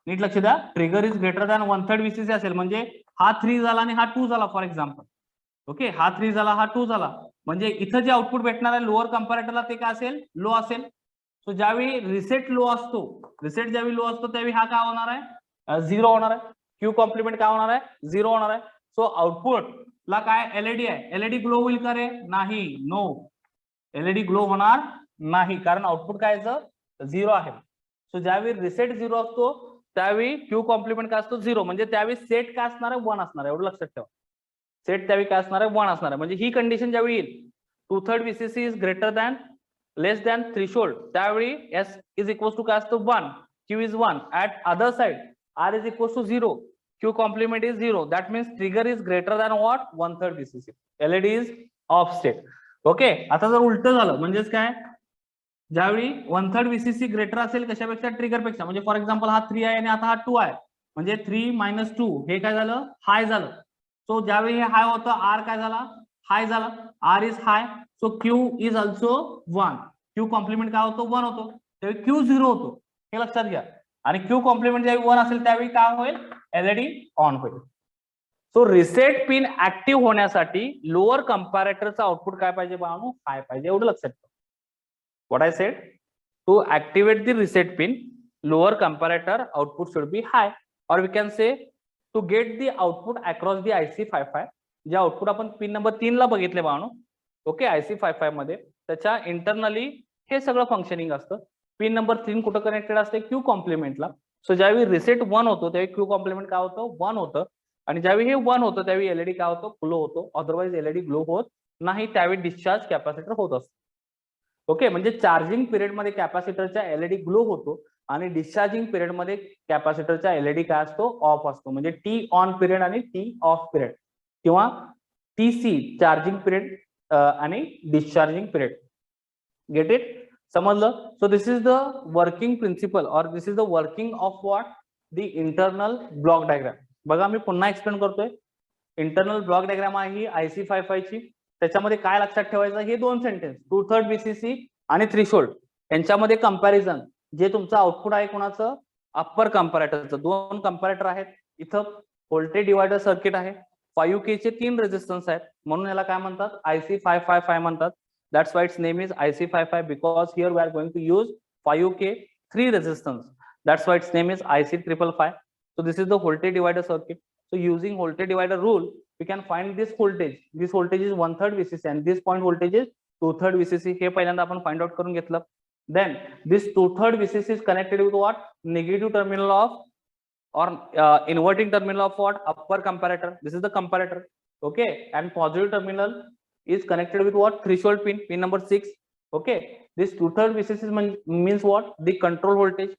नीट लक्ष द्या, trigger is greater than 1/3 VCC असेल म्हणजे हा 3 झाला आणि हा 2 झाला फॉर एक्झाम्पल. ओके, हा 3 झाला, हा 2 झाला, म्हणजे इथं जे आउटपुट भेटणार आहे लोअर कंपॅरेटरला ते काय असेल, लो असेल. सो ज्यावेळी रिसेट लो असतो, ज्यावेळी लो असतो त्यावेळी हा काय होणार आहे, 0 होणार आहे. क्यू कॉम्प्लिमेंट काय होणार आहे, 0 होणार आहे. सो आउटपुट ला काय एलईडी आहे, एलईडी ग्लो होईल का रे, नाही, नो, एलईडी ग्लो होणार नाही, कारण आउटपुट काय 0 आहे. सो ज्यावेळी रिसेट 0 असतो त्यावेळी क्यू कॉम्प्लिमेंट काय असतो, 0, म्हणजे त्यावेळी सेट काय असणार आहे, 1 असणार आहे. एवढं लक्षात ठेवा, सेट त्यावेळी काय असणार आहे, 1 असणार आहे. म्हणजे ही कंडिशन ज्यावेळी येईल 2/3 VCC is greater than less than threshold, त्यावेळी S इज इक्वल टू काय असतो, 1, Q is 1. At other side R is equal to 0, Q complement is 0. That means trigger is greater than what, 1/3 VCC. LED is off state. Okay, आता जर उलट झालं म्हणजेच काय, ज्यावेळी 1/3 VCC ग्रेटर असेल कशापेक्षा, ट्रिगर पेक्षा. म्हणजे फॉर एक्झाम्पल हा 3 आहे आणि आता हा 2 आहे, म्हणजे 3 - 2 हे काय झालं, हाय झालं. सो ज्यावेळी हे हाय होतं, आर काय झाला, हाय झाला, R is high. So Q is also 1, Q complement काय होतो, 1 होतो, त्यावेळी क्यू 0 होतो, हे लक्षात घ्या. आणि क्यू कॉम्प्लिमेंट ज्यावेळी 1 असेल त्यावेळी काय होईल, एलईडी ऑन होईल. सो रिसेट पिन ऍक्टिव्ह होण्यासाठी लोअर कंपॅरेटरचा आउटपुट काय पाहिजे बाळांनो, हाय पाहिजे. एवढं लक्षात ठेवा. What I said, to activate the reset pin, lower comparator output should be high, or we can say to get the output across the IC55. जे output आपण पिन नंबर 3 ला बघितले बाळांनो, ओके, IC55 मध्ये त्याच्या इंटरनली हे सगळं functioning असतं. पिन नंबर 3 कुठं कनेक्टेड असते, क्यू कॉम्प्लिमेंटला. सो ज्यावेळी रिसेट 1 होतो त्यावेळी क्यू कॉम्प्लिमेंट काय होतं, 1 होतं, आणि ज्यावेळी हे 1 होतं त्यावेळी एलईडी काय होतो, ग्लो होतो. अदरवाइज एलईडी ग्लो होत नाही, त्यावेळी डिस्चार्ज कॅपॅसिटर होत असतो. ओके, म्हणजे चार्जिंग पिरियड मध्ये कॅपॅसिटरचा एलईडी ग्लो होतो आणि डिस्चार्जिंग पिरियड मध्ये कॅपॅसिटरचा एलईडी काय असतो, ऑफ असतो. म्हणजे टी ऑन पिरियड आणि टी ऑफ पिरियड, किंवा TC चार्जिंग पिरियड आणि डिस्चार्जिंग पिरियड. गेट इट, समजलं. So this is the working principle, और this is the working of what, the internal block diagram. बघा मी पुन्हा एक्सप्लेन करतोय. इंटरनल ब्लॉक डायग्राम आहे ही IC55 ची. त्याच्यामध्ये काय लक्षात ठेवायचं, हे 2 सेंटेन्स, 2/3 VCC आणि थ्रेशोल्ड यांच्यामध्ये कंपॅरिझन. जे तुमचं आउटपुट आहे कोणाचं, अप्पर कंपॅरेटरचं. 2 कंपॅरेटर आहेत इथं, व्होल्टेज डिवायडर सर्किट आहे, 5K चे 3 रेजिस्टन्स आहेत, म्हणून याला काय म्हणतात, IC555 म्हणतात. That's why its name is IC55, because here we are going to use 5K 3 resistance. That's why its name is IC555. So this is the voltage divider circuit. So using voltage divider rule, we can find this voltage. This voltage is 1/3 VCC and this point voltage is 2/3 VCC. हे पहिल्यांदा आपण find out करून घेतलं. Then this 2/3 VCC is connected with what? Negative terminal of, or inverting terminal of what? Upper comparator. This is the comparator. Okay, and positive terminal is connected with what? Threshold pin, pin number 6. Okay, this 2/3 VCC means what? The control voltage.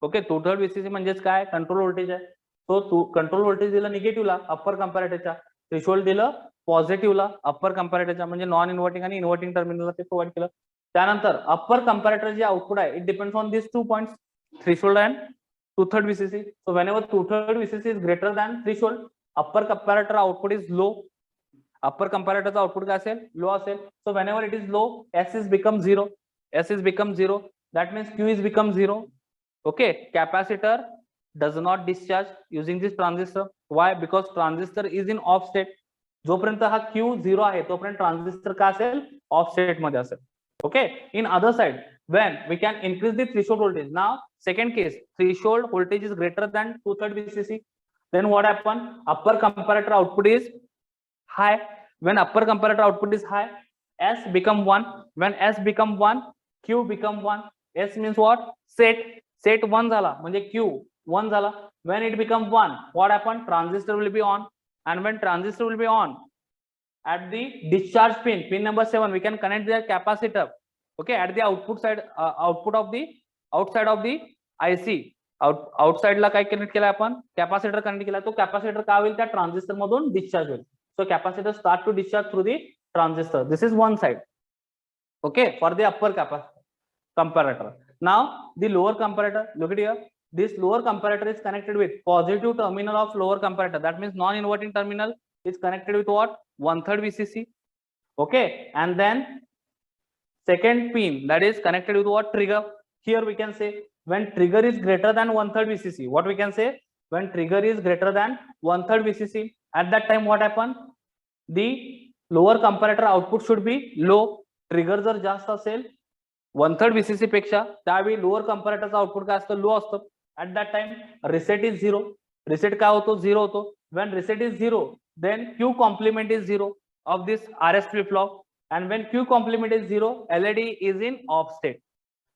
Okay, 2/3 VCC म्हणजेच काय, control voltage आहे. तो control voltage दिला निगेटिव्हला upper कंपॅरेटरच्या, threshold दिलं पॉझिटिव्हला upper कंपॅरेटरच्या, म्हणजे non inverting आणि inverting टर्मिनलला ते प्रोव्हाइड केलं. त्यानंतर अप्पर कंपॅरेटर जे आउटपुट आहे, it depends on this 2 points, threshold and 2/3 VCC. So whenever 2/3 VCC is greater than threshold, upper comparator output is low. Upper कंपॅरेटरचा आउटपुट काय असेल, लो असेल. So whenever it is low, S is become 0, S is become 0. That means Q is become 0. Okay, capacitor does not discharge using this transistor. Why? Because transistor is in off state. जोपर्यंत हा Q 0 आहे तोपर्यंत transistor काय असेल, of state मध्ये असेल. Okay, in other side when we can increase the threshold voltage. Now second case, threshold voltage is greater than 2/3 VCC. Then what happen? Upper comparator output is high. When upper comparator output is high, S become 1. When S become 1, Q become 1. S means what? Set 1 झाला म्हणजे Q 1 झाला. When it become 1, what happened? Transistor will be on, and when transistor will be on, at the discharge pin, pin number 7, we can connect the capacitor. Okay, at the output side, output of the outside of the IC, outside ला काय connect केला आपण, capacitor connect केला. तो capacitor काय होईल, त्या transistor मधून डिस्चार्ज होईल. So capacitor start to discharge through the transistor. This is one side. Okay, for the upper comparator. Now the lower comparator, look at here. This lower comparator is connected with positive terminal of lower comparator. That means non-inverting terminal is connected with what? 1/3 VCC. Okay, and then second pin that is connected with what? Trigger. Here we can say when trigger is greater than 1/3 VCC, what we can say? When trigger is greater than 1/3 VCC, at that time what happen? The lower comparator output should be low. Trigger जर जास्त असेल 1/3 VCC पेक्षा, त्यावेळी lower कंपॅरेटरचा output काय असतं? Low असतं. At that time reset is 0. Reset काय होतो? 0 होतो. when reset is 0, then Q complement is 0 of this RS flip flop, and when Q complement is 0, LED is in off state.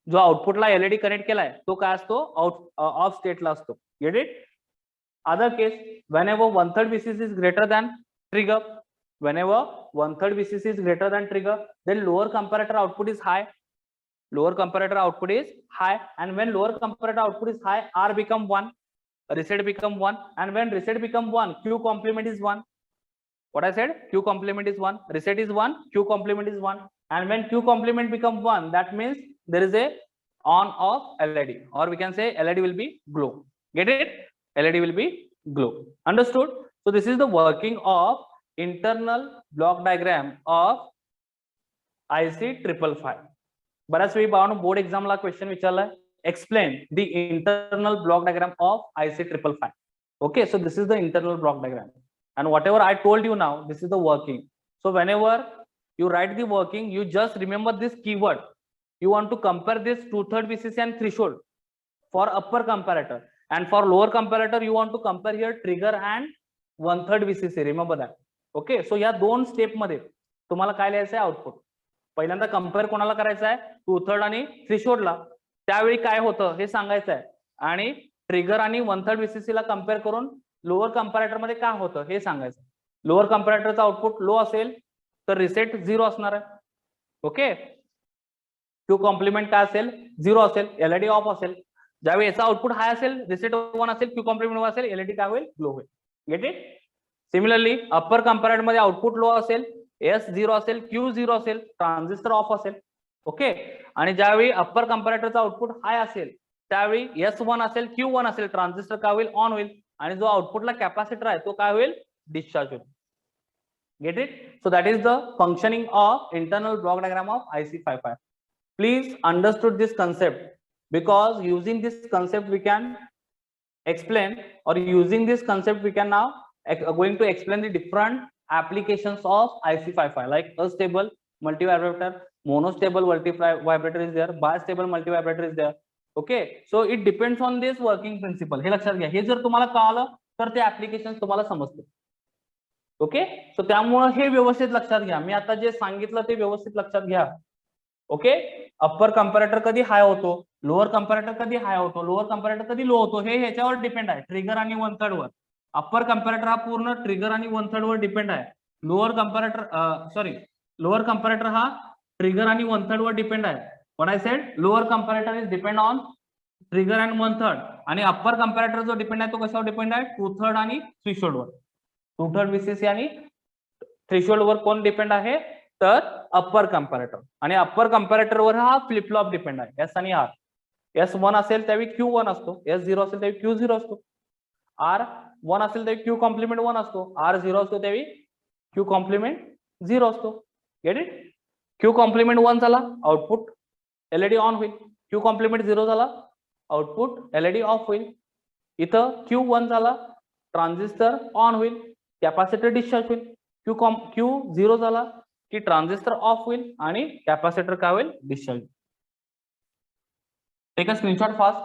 जो आउटपुटला LED connect केलाय तो काय असतो? ऑफ स्टेटला असतो. Get it? Other case, whenever 1/3 VCC is greater than trigger, whenever 1/3 VCC is greater than trigger, then lower comparator output is high. Lower comparator output is high, and when lower comparator output is high, R become 1, reset become 1, and when reset become 1, Q complement is 1. What I said? Q complement is 1, reset is 1, Q complement is 1, and when Q complement become 1, that means there is a on off LED, or we can say LED will be glow. Get it? LED will be glow. Understood? So this is the working of internal block diagram of IC 555. बऱ्याच वेळी बाळांनो board एक्झामला question विचारलाय, explain the internal block diagram of IC 555. Okay, so this is the internal block diagram, and whatever I told you now, this is the working. So whenever you write the working, you just remember this keyword. You want to compare this 2/3 VCC and threshold for upper comparator, and for lower comparator you want to compare here trigger and 1/3 VCC. Remember that. Okay, so या दोन step मध्ये तुम्हाला काय लिहायचं आहे? Output. पहिल्यांदा compare कोणाला करायचं आहे? 2/3 आणि थ्रेशोल्डला. त्यावेळी काय होतं हे सांगायचं आहे, आणि ट्रिगर आणि 1/3 VCC ला कंपेअर करून लोअर कंपॅरेटर मध्ये काय होतं हे सांगायचं. लोअर कंपॅरेटरचा आउटपुट लो असेल तर रिसेट 0 असणार आहे. ओके, क्यू कॉम्प्लिमेंट काय असेल? 0 असेल, LED ऑफ असेल. ज्यावेळी याचा आउटपुट हाय असेल, रिसेट 1 असेल, क्यू कॉम्प्लिमेंट 1 असेल, LED काय होईल? ग्लो होईल. Get it? Similarly upper comparator मध्ये आउटपुट लो असेल, S 0 असेल, Q 0 असेल, ट्रान्झिस्टर ऑफ असेल. ओके, आणि ज्यावेळी अप्पर कंपॅरेटरचा आउटपुट हाय असेल त्यावेळी S 1 असेल, Q 1 असेल, ट्रान्झिस्टर काय होईल? ऑन होईल, आणि जो आउटपुटला कॅपॅसिटर आहे तो काय होईल? डिस्चार्ज होईल. Gate it? So that is the functioning of internal block diagram of IC 555. Please understood this concept, because using this concept we can explain, or using this concept we can now going to explain the different applications of IC 555, like astable multivibrator, monostable multivibrator is there, bistable multivibrator is there. Okay, so it depends on this working principle. हे लक्षात घ्या. हे जर तुम्हाला कळालं तर ते application तुम्हाला समजते. ओके, सो त्यामुळे हे व्यवस्थित लक्षात घ्या. मी आता जे सांगितलं ते व्यवस्थित लक्षात घ्या. ओके, अप्पर कंपॅरेटर कधी हाय होतो, लोअर कंपॅरेटर कधी हाय होतो, लोअर कंपॅरेटर कधी लो होतो, हे ह्याच्यावर डिपेंड आहे, ट्रिगर आणि 1/3 वर. अप्पर कंपॅरेटर हा पूर्ण ट्रिगर आणि 1/3 वर डिपेंड आहे. लोअर कंपॅरेटर हा ट्रिगर आणि 1/3 वर डिपेंड आहे. What I said? Lower comparator is depend on trigger and 1/3, आणि अप्पर कंपॅरेटर जो डिपेंड आहे तो कशावर डिपेंड आहे? 2/3 आणि थ्रेशोल्ड वर. 2/3 VCC आणि थ्रेशोल्ड वर कोण डिपेंड आहे? तर अप्पर कंपॅरेटर. आणि अप्पर कंपॅरेटर वर हा फ्लिप फ्लॉप डिपेंड आहे, S आणि R. S 1 असेल त्यावेळी Q 1 असतो, S 0 असेल त्यावेळी Q 0 असतो, R 1 असेल त्यावेळी Q कॉम्प्लिमेंट 1 असतो, R 0 असतो त्यावेळी Q कॉम्प्लिमेंट 0 असतो. Get it? Q कॉम्प्लिमेंट 1 झाला, आउटपुट LED ऑन होईल. Q कॉम्प्लिमेंट 0 झाला, आउटपुट LED ऑफ होईल. इथं Q 1 झाला, ट्रान्झिस्टर ऑन होईल, कॅपॅसिटर डिस्चार्ज होईल. Q 0 झाला की ट्रान्झिस्टर ऑफ होईल आणि कॅपॅसिटर काय होईल? Discharge. Take a screenshot fast.